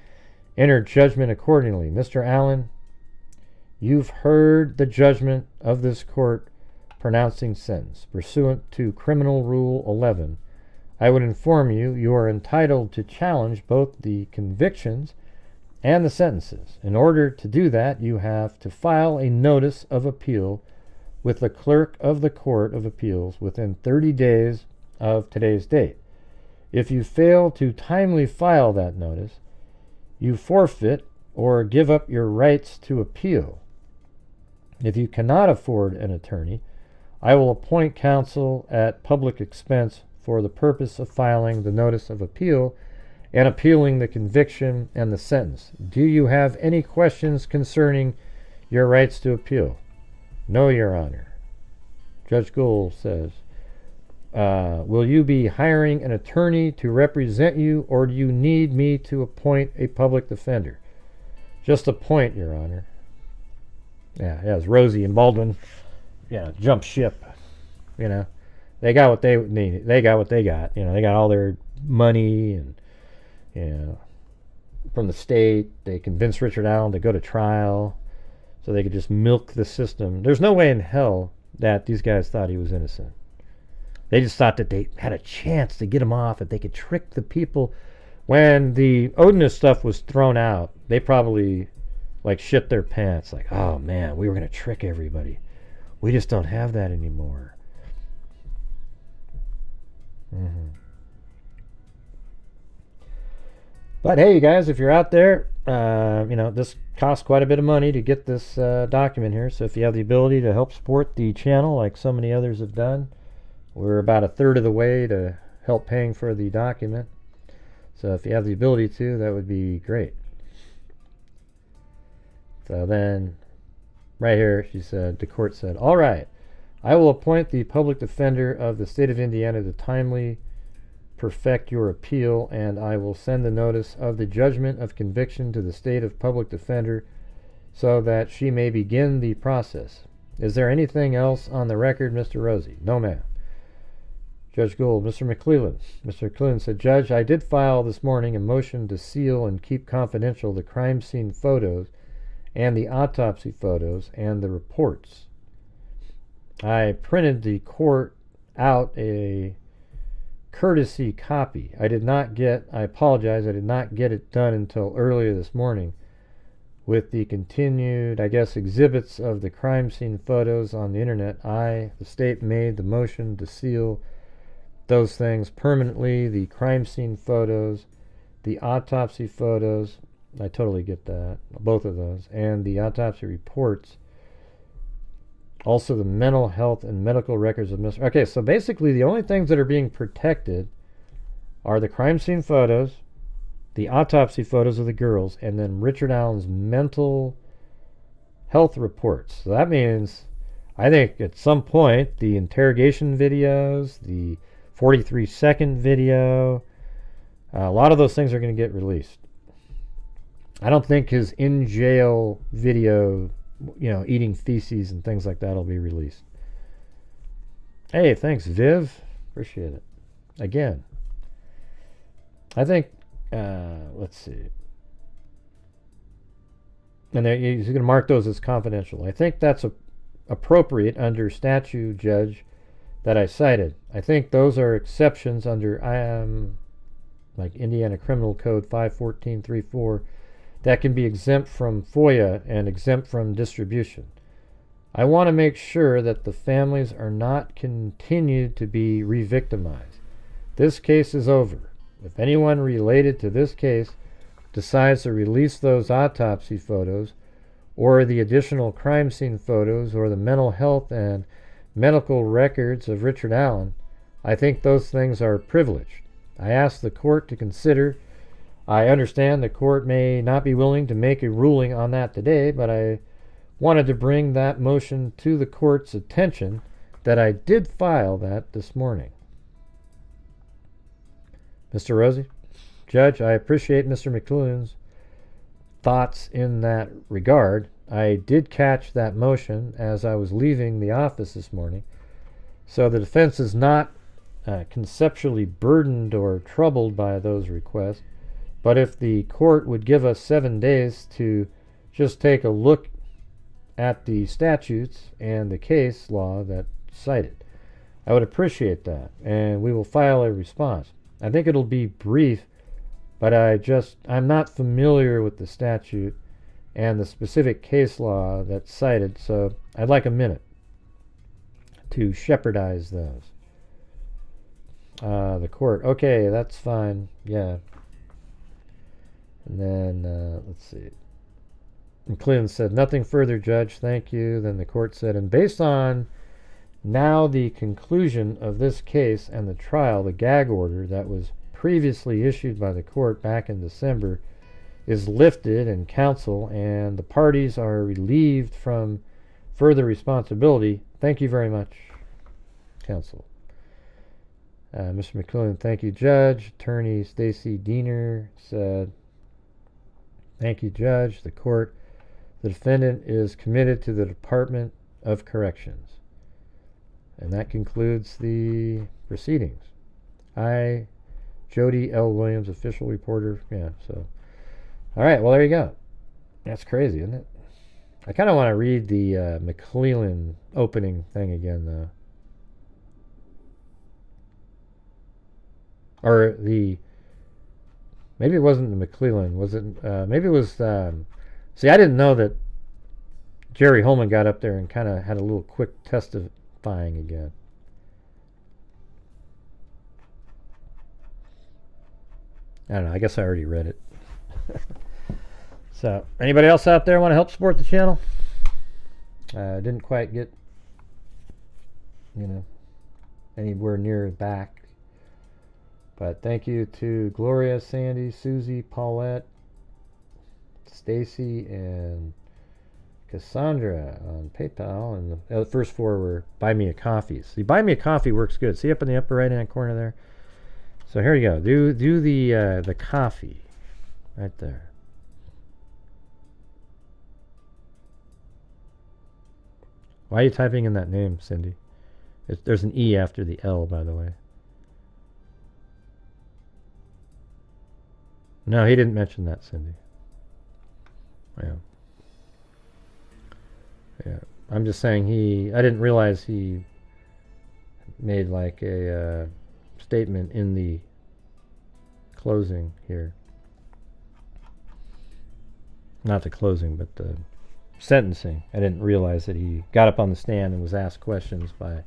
enter judgment accordingly. Mr. Allen, you've heard the judgment of this court pronouncing sentence. Pursuant to Criminal Rule 11, I would inform you you are entitled to challenge both the convictions and the sentences. In order to do that, you have to file a notice of appeal with the clerk of the Court of Appeals within 30 days of today's date. If you fail to timely file that notice, you forfeit or give up your rights to appeal. If you cannot afford an attorney, I will appoint counsel at public expense for the purpose of filing the notice of appeal and appealing the conviction and the sentence. Do you have any questions concerning your rights to appeal? No, Your Honor. Judge Gould says, will you be hiring an attorney to represent you, or do you need me to appoint a public defender? Just appoint, Your Honor. Yeah, it's Rosie and Baldwin. Jump ship. They got what they need. They got what they got. They got all their money and from the state. They convinced Richard Allen to go to trial so they could just milk the system. There's no way in hell that these guys thought he was innocent. They just thought that they had a chance to get him off, if they could trick the people. When the Odinist stuff was thrown out, they probably shit their pants. Oh man, we were going to trick everybody. We just don't have that anymore. But hey, you guys, if you're out there, this costs quite a bit of money to get this document here. So if you have the ability to help support the channel like so many others have done, we're about a third of the way to help paying for the document. So if you have the ability to, that would be great. So then, right here, the court said, all right, I will appoint the public defender of the state of Indiana to timely perfect your appeal, and I will send the notice of the judgment of conviction to the state of public defender so that she may begin the process. Is there anything else on the record, Mr. Rosie? No, ma'am. Judge Gould, Mr. McClellan. Mr. McClellan said, Judge, I did file this morning a motion to seal and keep confidential the crime scene photos and the autopsy photos and the reports. I printed the court out a courtesy copy. I apologize, I did not get it done until earlier this morning. With the continued, exhibits of the crime scene photos on the internet, the state, made the motion to seal those things permanently. The crime scene photos, the autopsy photos, I totally get that, both of those, and the autopsy reports. Also the mental health and medical records of Mr. Okay, so basically the only things that are being protected are the crime scene photos, the autopsy photos of the girls, and then Richard Allen's mental health reports. So that means, I think at some point, the interrogation videos, the 43-second video, a lot of those things are going to get released. I don't think his in-jail video, eating feces and things like that will be released. Hey, thanks, Viv. Appreciate it. Again, I think, let's see. And he's going to mark those as confidential. I think that's appropriate under statute, Judge, that I cited. I think those are exceptions under like Indiana Criminal Code 51434 that can be exempt from FOIA and exempt from distribution. I want to make sure that the families are not continued to be re-victimized. This case is over. If anyone related to this case decides to release those autopsy photos or the additional crime scene photos or the mental health and medical records of Richard Allen, I think those things are privileged. I ask the court to consider. I understand the court may not be willing to make a ruling on that today, but I wanted to bring that motion to the court's attention that I did file that this morning. Mr. Rosie? Judge, I appreciate Mr. McClellan's thoughts in that regard. I did catch that motion as I was leaving the office this morning, so the defense is not conceptually burdened or troubled by those requests. But if the court would give us 7 days to just take a look at the statutes and the case law that's cited, I would appreciate that, and we will file a response. I think it'll be brief, but I'm not familiar with the statute and the specific case law that's cited, so I'd like a minute to shepherdize those. The court. Okay, that's fine. Yeah. And then, let's see. McClellan said, nothing further, Judge. Thank you. Then the court said, and based on now the conclusion of this case and the trial, the gag order that was previously issued by the court back in December is lifted in counsel and the parties are relieved from further responsibility. Thank you very much, counsel. Mr. McClellan, thank you, Judge. Attorney Stacy Diener said, thank you, Judge. The court, the defendant is committed to the Department of Corrections. And that concludes the proceedings. I, Jody L. Williams, official reporter. Yeah, so. All right, well, there you go. That's crazy, isn't it? I kind of want to read the McClellan opening thing again, though. Or maybe it wasn't the McClellan. Was it, maybe it was, see, I didn't know that Jerry Holman got up there and kind of had a little quick testifying again. I don't know, I guess I already read it. So, anybody else out there want to help support the channel? Didn't quite get, anywhere near back. But thank you to Gloria, Sandy, Susie, Paulette, Stacy, and Cassandra on PayPal. And the first 4 were Buy Me a Coffee. See, Buy Me a Coffee works good. See up in the upper right-hand corner there? So here you go. Do the coffee right there. Why are you typing in that name, Cindy? There's an E after the L, by the way. No, he didn't mention that, Cindy. Yeah. Yeah. I'm just saying I didn't realize he made like a statement in the closing here. Not the closing, but the sentencing. I didn't realize that he got up on the stand and was asked questions by...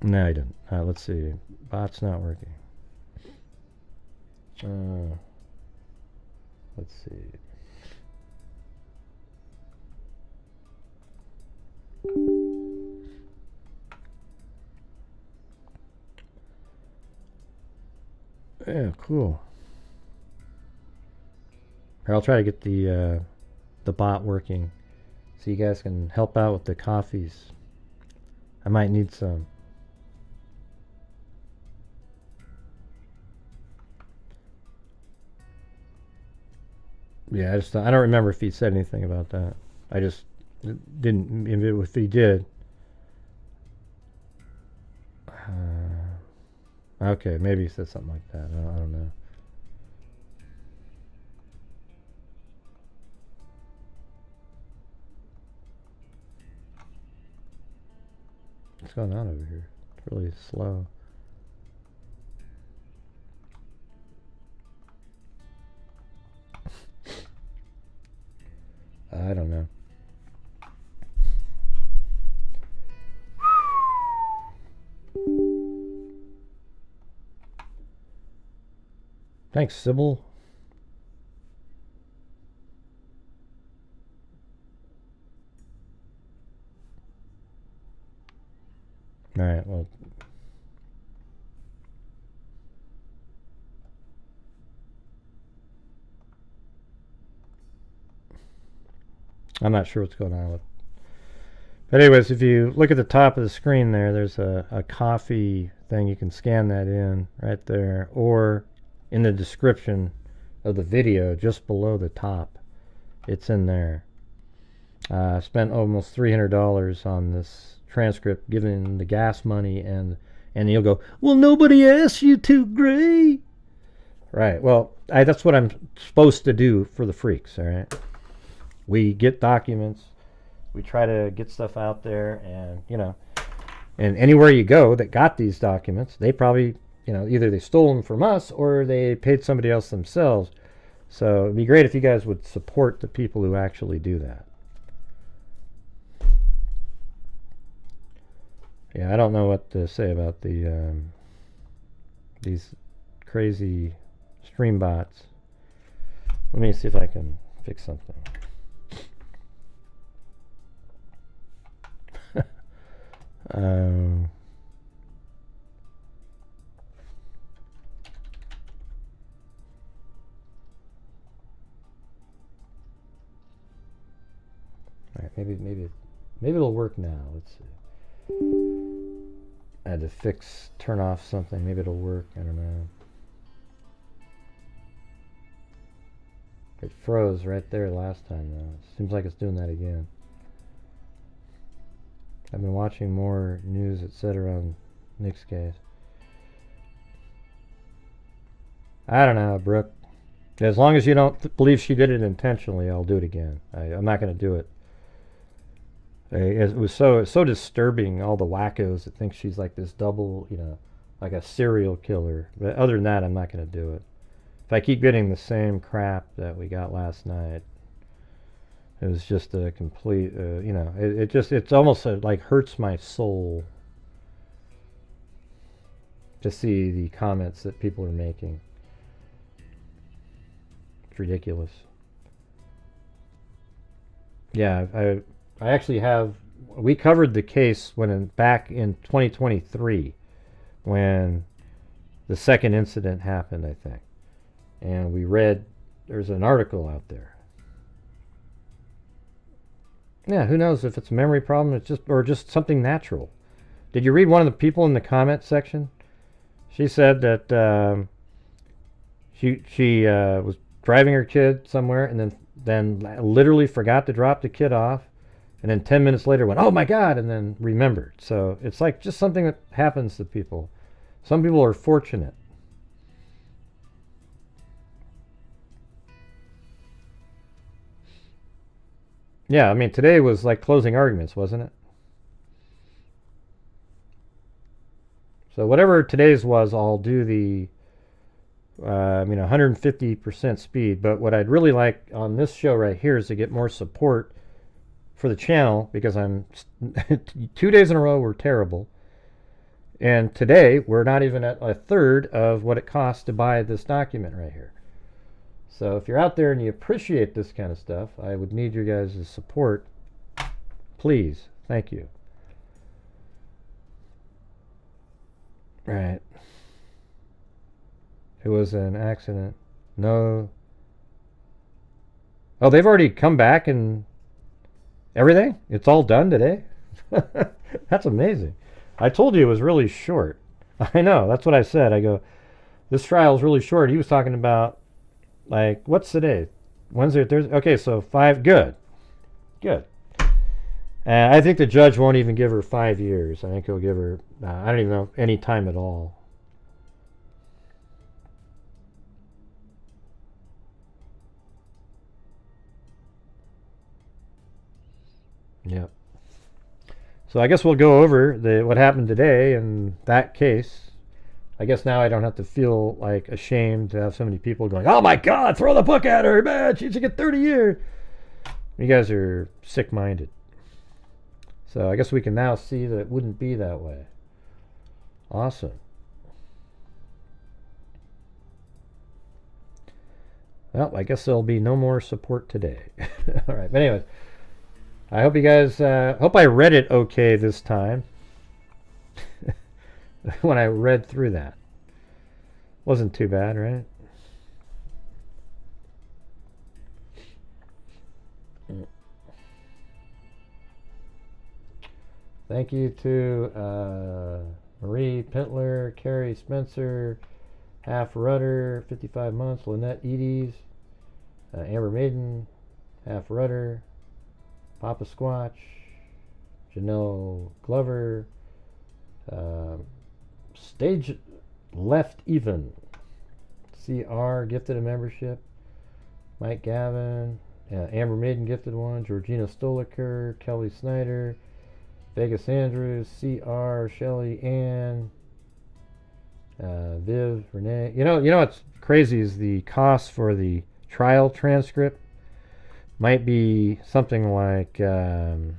No, he didn't. Let's see. Bot's not working. Let's see. Yeah, cool. Here, I'll try to get the bot working so you guys can help out with the coffees. I might need some. Yeah, I don't remember if he said anything about that. I just didn't. If he did, Okay, maybe he said something like that. I don't know. What's going on over here? It's really slow. I don't know. Thanks, Sybil. All right, well. I'm not sure what's going on with. But anyways, if you look at the top of the screen there, there's a coffee thing. You can scan that in right there, or in the description of the video, just below the top, it's in there. I spent almost $300 on this transcript, giving the gas money, and you'll go, well, nobody asked you to, Gray. Right. Well, that's what I'm supposed to do for the freaks. All right. We get documents. We try to get stuff out there, and and anywhere you go that got these documents, they probably, either they stole them from us or they paid somebody else themselves. So it'd be great if you guys would support the people who actually do that. Yeah, I don't know what to say about these crazy stream bots. Let me see if I can fix something. All right, maybe it'll work now. Let's see. I had to turn off something. Maybe it'll work. I don't know. It froze right there last time, though. Seems like it's doing that again. I've been watching more news, etc. on Nick's case. I don't know, Brooke. As long as you don't believe she did it intentionally, I'll do it again. I'm not going to do it. It was so disturbing, all the wackos that think she's like this double, like a serial killer. But other than that, I'm not going to do it. If I keep getting the same crap that we got last night, it was just a complete, it's almost like hurts my soul to see the comments that people are making. It's ridiculous. Yeah, I actually we covered the case back in 2023 when the second incident happened, I think. And there's an article out there. Yeah, who knows if it's a memory problem, or just something natural. Did you read one of the people in the comment section? She said that she was driving her kid somewhere and then literally forgot to drop the kid off, and then 10 minutes later went, oh my God, and then remembered. So it's like just something that happens to people. Some people are fortunate. Yeah, I mean, today was like closing arguments, wasn't it? So whatever today's was, I'll do the 150% speed. But what I'd really like on this show right here is to get more support for the channel, because I'm 2 days in a row we're terrible, and today we're not even at a third of what it costs to buy this document right here. So if you're out there and you appreciate this kind of stuff, I would need your guys' support. Please. Thank you. Right. It was an accident. No. Oh, they've already come back and everything? It's all done today? That's amazing. I told you it was really short. I know. That's what I said. I go, this trial is really short. He was talking about, like, what's today? Wednesday or Thursday? Okay, so 5. Good. I think the judge won't even give her 5 years. I think he'll give her, I don't even know, any time at all. Yep. So I guess we'll go over what happened today in that case. I guess now I don't have to feel like ashamed to have so many people going, "Oh my God, throw the book at her, man! She should get 30 years." You guys are sick-minded. So I guess we can now see that it wouldn't be that way. Awesome. Well, I guess there'll be no more support today. All right, but anyways, I hope you guys, hope I read it okay this time. When I read through that. Wasn't too bad, right? Thank you to Marie Pentler, Carrie Spencer, Half Rudder, 55 months, Lynette Eades, Amber Maiden, Half Rudder, Papa Squatch, Janelle Glover, Stage Left Even, CR gifted a membership, Mike Gavin, Amber Maiden gifted one, Georgina Stoliker, Kelly Snyder, Vegas Andrews, CR, Shelly Ann, Viv, Renee. You know what's crazy is the cost for the trial transcript might be something like, God,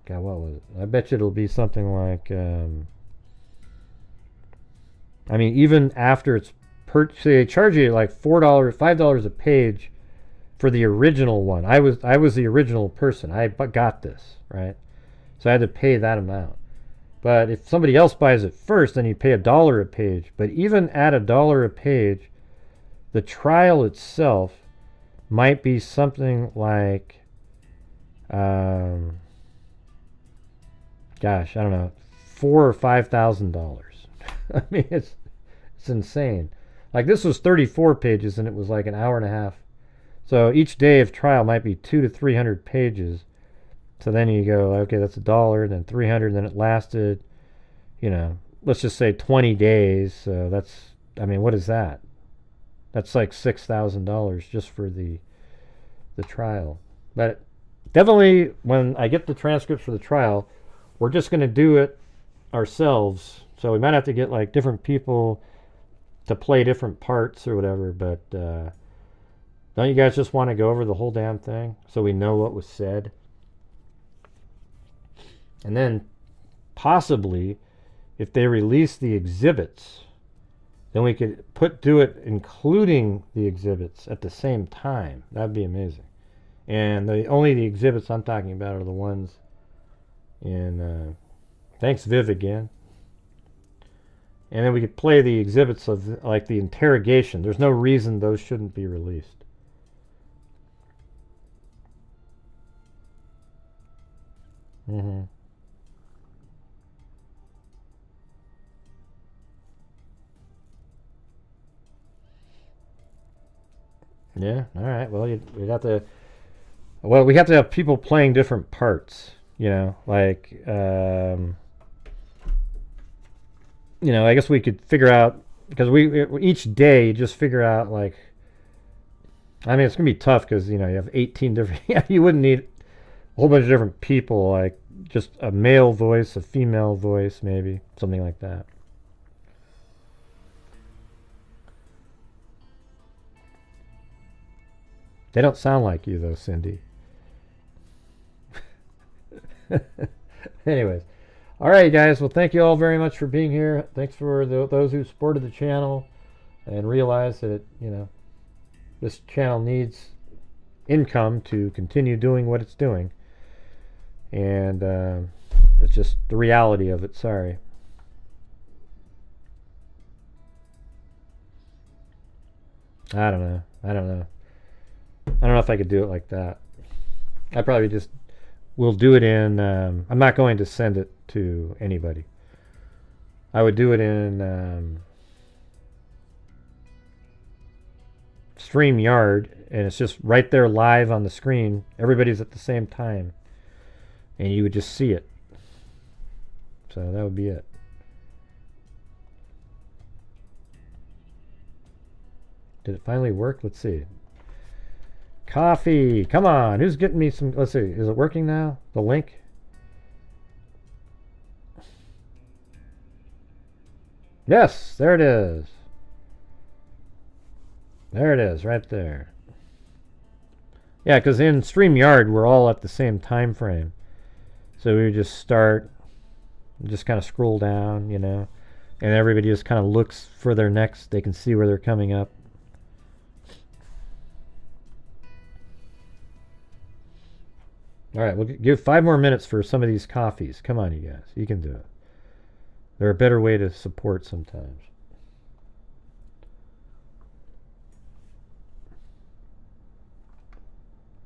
what was it? I bet you it'll be something like, I mean, even after it's they charge you like $4, $5 a page for the original one. I was the original person. I got this, right? So I had to pay that amount. But if somebody else buys it first, then you pay $1 a page. But even at $1 a page, the trial itself might be something like, gosh, I don't know, $4,000 or $5,000. I mean, it's insane. Like this was 34 pages, and it was like an hour and a half. So each day of trial might be 200 to 300 pages. So then you go, okay, that's $1, then 300, then it lasted, let's just say 20 days. So that's, I mean, what is that? That's like $6,000 just for the trial. But definitely, when I get the transcripts for the trial, we're just going to do it ourselves. So we might have to get like different people to play different parts or whatever. But don't you guys just want to go over the whole damn thing so we know what was said? And then possibly, if they release the exhibits, then we could do it including the exhibits at the same time. That'd be amazing. And only the exhibits I'm talking about are the ones in... thanks, Viv, again. And then we could play the exhibits of, like, the interrogation. There's no reason those shouldn't be released. Mm-hmm. Yeah, all right. Well, we have to have people playing different parts, like, I guess we could figure out, because each day just figure out, like, I mean, it's going to be tough because, you have 18 different, you wouldn't need a whole bunch of different people, like just a male voice, a female voice, maybe, something like that. They don't sound like you, though, Cindy. Anyways. All right, guys. Well, thank you all very much for being here. Thanks for those who supported the channel and realized that, this channel needs income to continue doing what it's doing. And it's just the reality of it. Sorry. I don't know. I don't know if I could do it like that. I probably just will do it in... I'm not going to send it to anybody. I would do it in StreamYard, and it's just right there live on the screen. Everybody's at the same time, and you would just see it. So that would be it. Did it finally work? Let's see. coffee. Come on. Who's getting me some? Let's see. Is it working now? The link? Yes, there it is. There it is, right there. Yeah, because in StreamYard, we're all at the same time frame. So we just start, just kind of scroll down, you know, and everybody just kind of looks for their next. They can see where they're coming up. All right, we'll give 5 more minutes for some of these coffees. Come on, you guys. You can do it. They're a better way to support sometimes.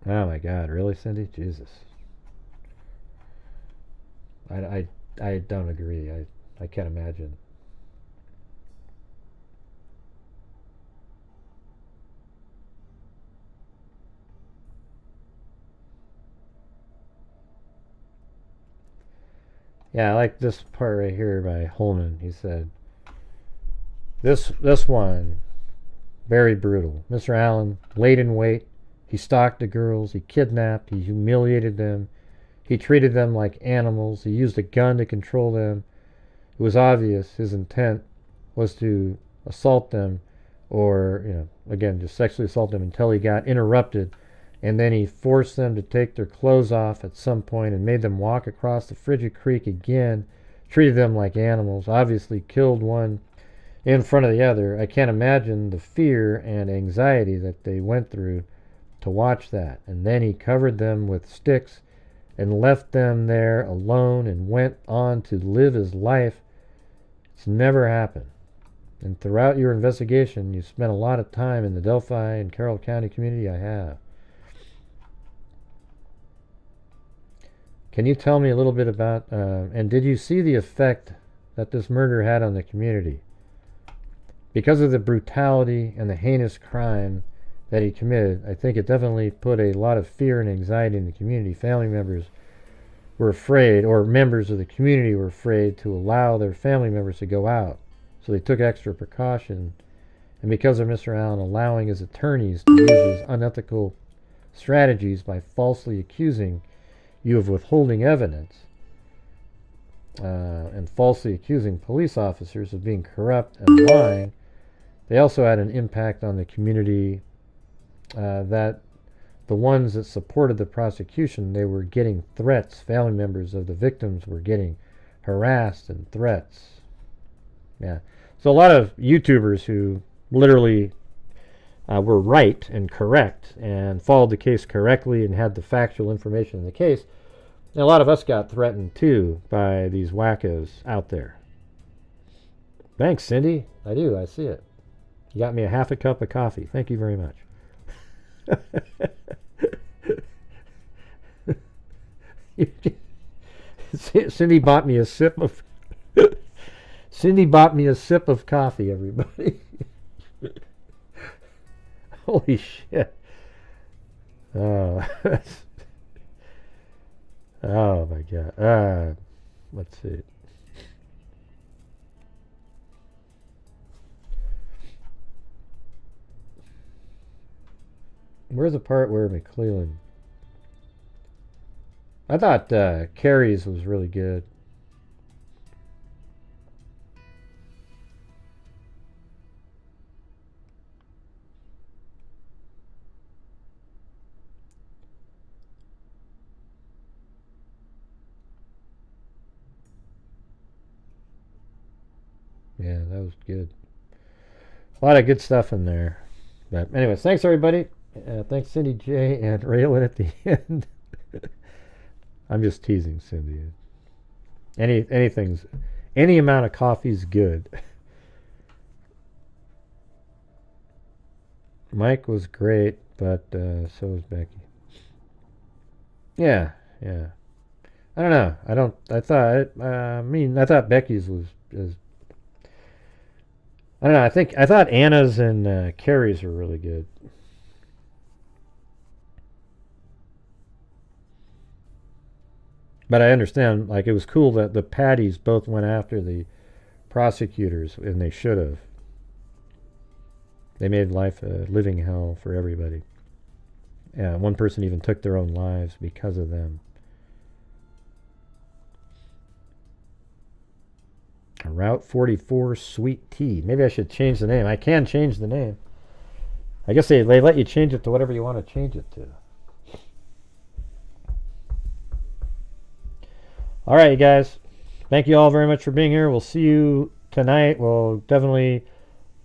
Oh my God, really, Cindy? Jesus. I don't agree. I can't imagine. Yeah, I like this part right here by Holman. He said, this one, very brutal. Mr. Allen, laid in wait. He stalked the girls. He kidnapped. He humiliated them. He treated them like animals. He used a gun to control them. It was obvious his intent was to assault them, or, you know, again, just sexually assault them until he got interrupted. And then he forced them to take their clothes off at some point and made them walk across the frigid creek again, treated them like animals, obviously killed one in front of the other. I can't imagine the fear and anxiety that they went through to watch that. And then he covered them with sticks and left them there alone and went on to live his life. It's never happened. And throughout your investigation, you spent a lot of time in the Delphi and Carroll County community. I have. Can you tell me a little bit about, and did you see the effect that this murder had on the community? Because of the brutality and the heinous crime that he committed, I think it definitely put a lot of fear and anxiety in the community. Family members were afraid, or members of the community were afraid to allow their family members to go out. So they took extra precaution. And because of Mr. Allen allowing his attorneys to use his unethical strategies by falsely accusing you of withholding evidence and falsely accusing police officers of being corrupt and lying, they also had an impact on the community that the ones that supported the prosecution, they were getting threats. Family members of the victims were getting harassed and threats. Yeah. So a lot of YouTubers who literally were right and correct and followed the case correctly and had the factual information in the case, and a lot of us got threatened too by these wackos out there. Thanks, Cindy. I do. I see it. You got me a half a cup of coffee. Thank you very much. Cindy bought me a sip of Cindy bought me a sip of coffee, everybody. Holy shit. Oh, oh my God. Let's see. Where's the part where McClellan? I thought Carrie's was really good. Yeah, that was good. A lot of good stuff in there. But anyways, thanks everybody. Thanks Cindy J and Raylan at the end. I'm just teasing Cindy. Any amount of coffee's good. Mike was great, but so was Becky. Yeah. I don't know. I thought Becky's was I don't know. I thought Anna's and Carrie's were really good. But I understand, like, it was cool that the Patties both went after the prosecutors, and they should have. They made life a living hell for everybody. Yeah, one person even took their own lives because of them. Route 44 Sweet Tea. Maybe I should change the name. I can change the name. I guess they let you change it to whatever you want to change it to. All right, you guys. Thank you all very much for being here. We'll see you tonight. We'll definitely,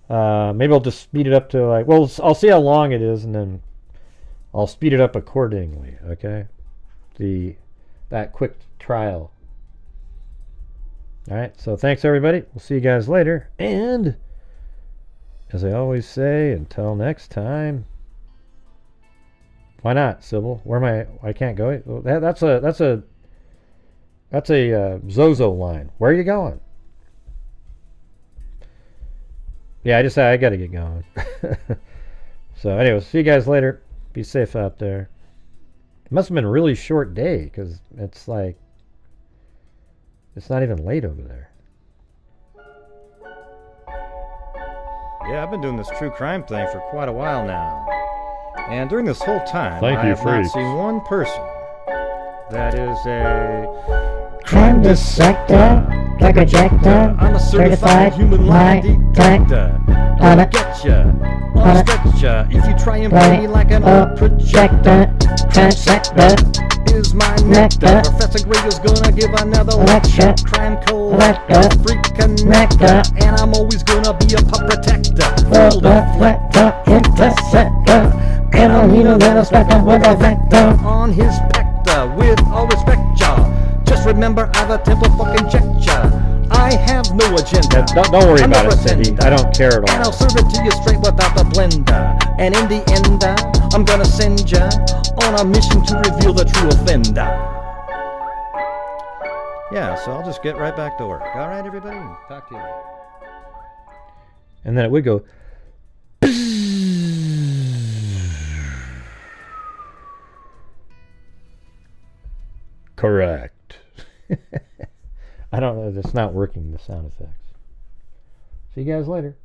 maybe I'll just speed it up to like, well, I'll see how long it is, and then I'll speed it up accordingly, okay? That quick trial. All right, so thanks, everybody. We'll see you guys later. And as I always say, until next time. Why not, Sybil? Where am I? I can't go. That's a Zozo line. Where are you going? Yeah, I got to get going. So, anyways, see you guys later. Be safe out there. It must have been a really short day because it's like, it's not even late over there. Yeah, I've been doing this true crime thing for quite a while now. And during this whole time, I have not seen one person that is a crime dissector, drug rejector, I'm a certified human lie detector. I'll get ya, I'll stretch ya, if you try and play me like an old projector. transector, Is my nectar. Professor Greg is gonna give another lecture. Crime collector, freak connector, and I'm always gonna be a pup protector. full deflector, interceptor, and I'll need a little spectre with a vector. On his pector, with all respect, ya. Just remember, I've a temple fucking check ya. I have no agenda. Don't worry about it, Cindy. I don't care at all. And I'll serve it to you straight without the blender. And in the end, I'm gonna send ya on a mission to reveal the true offender. Yeah, so I'll just get right back to work. All right, everybody? Talk to you later. And then it would go... Correct. I don't know. It's not working, the sound effects. See you guys later.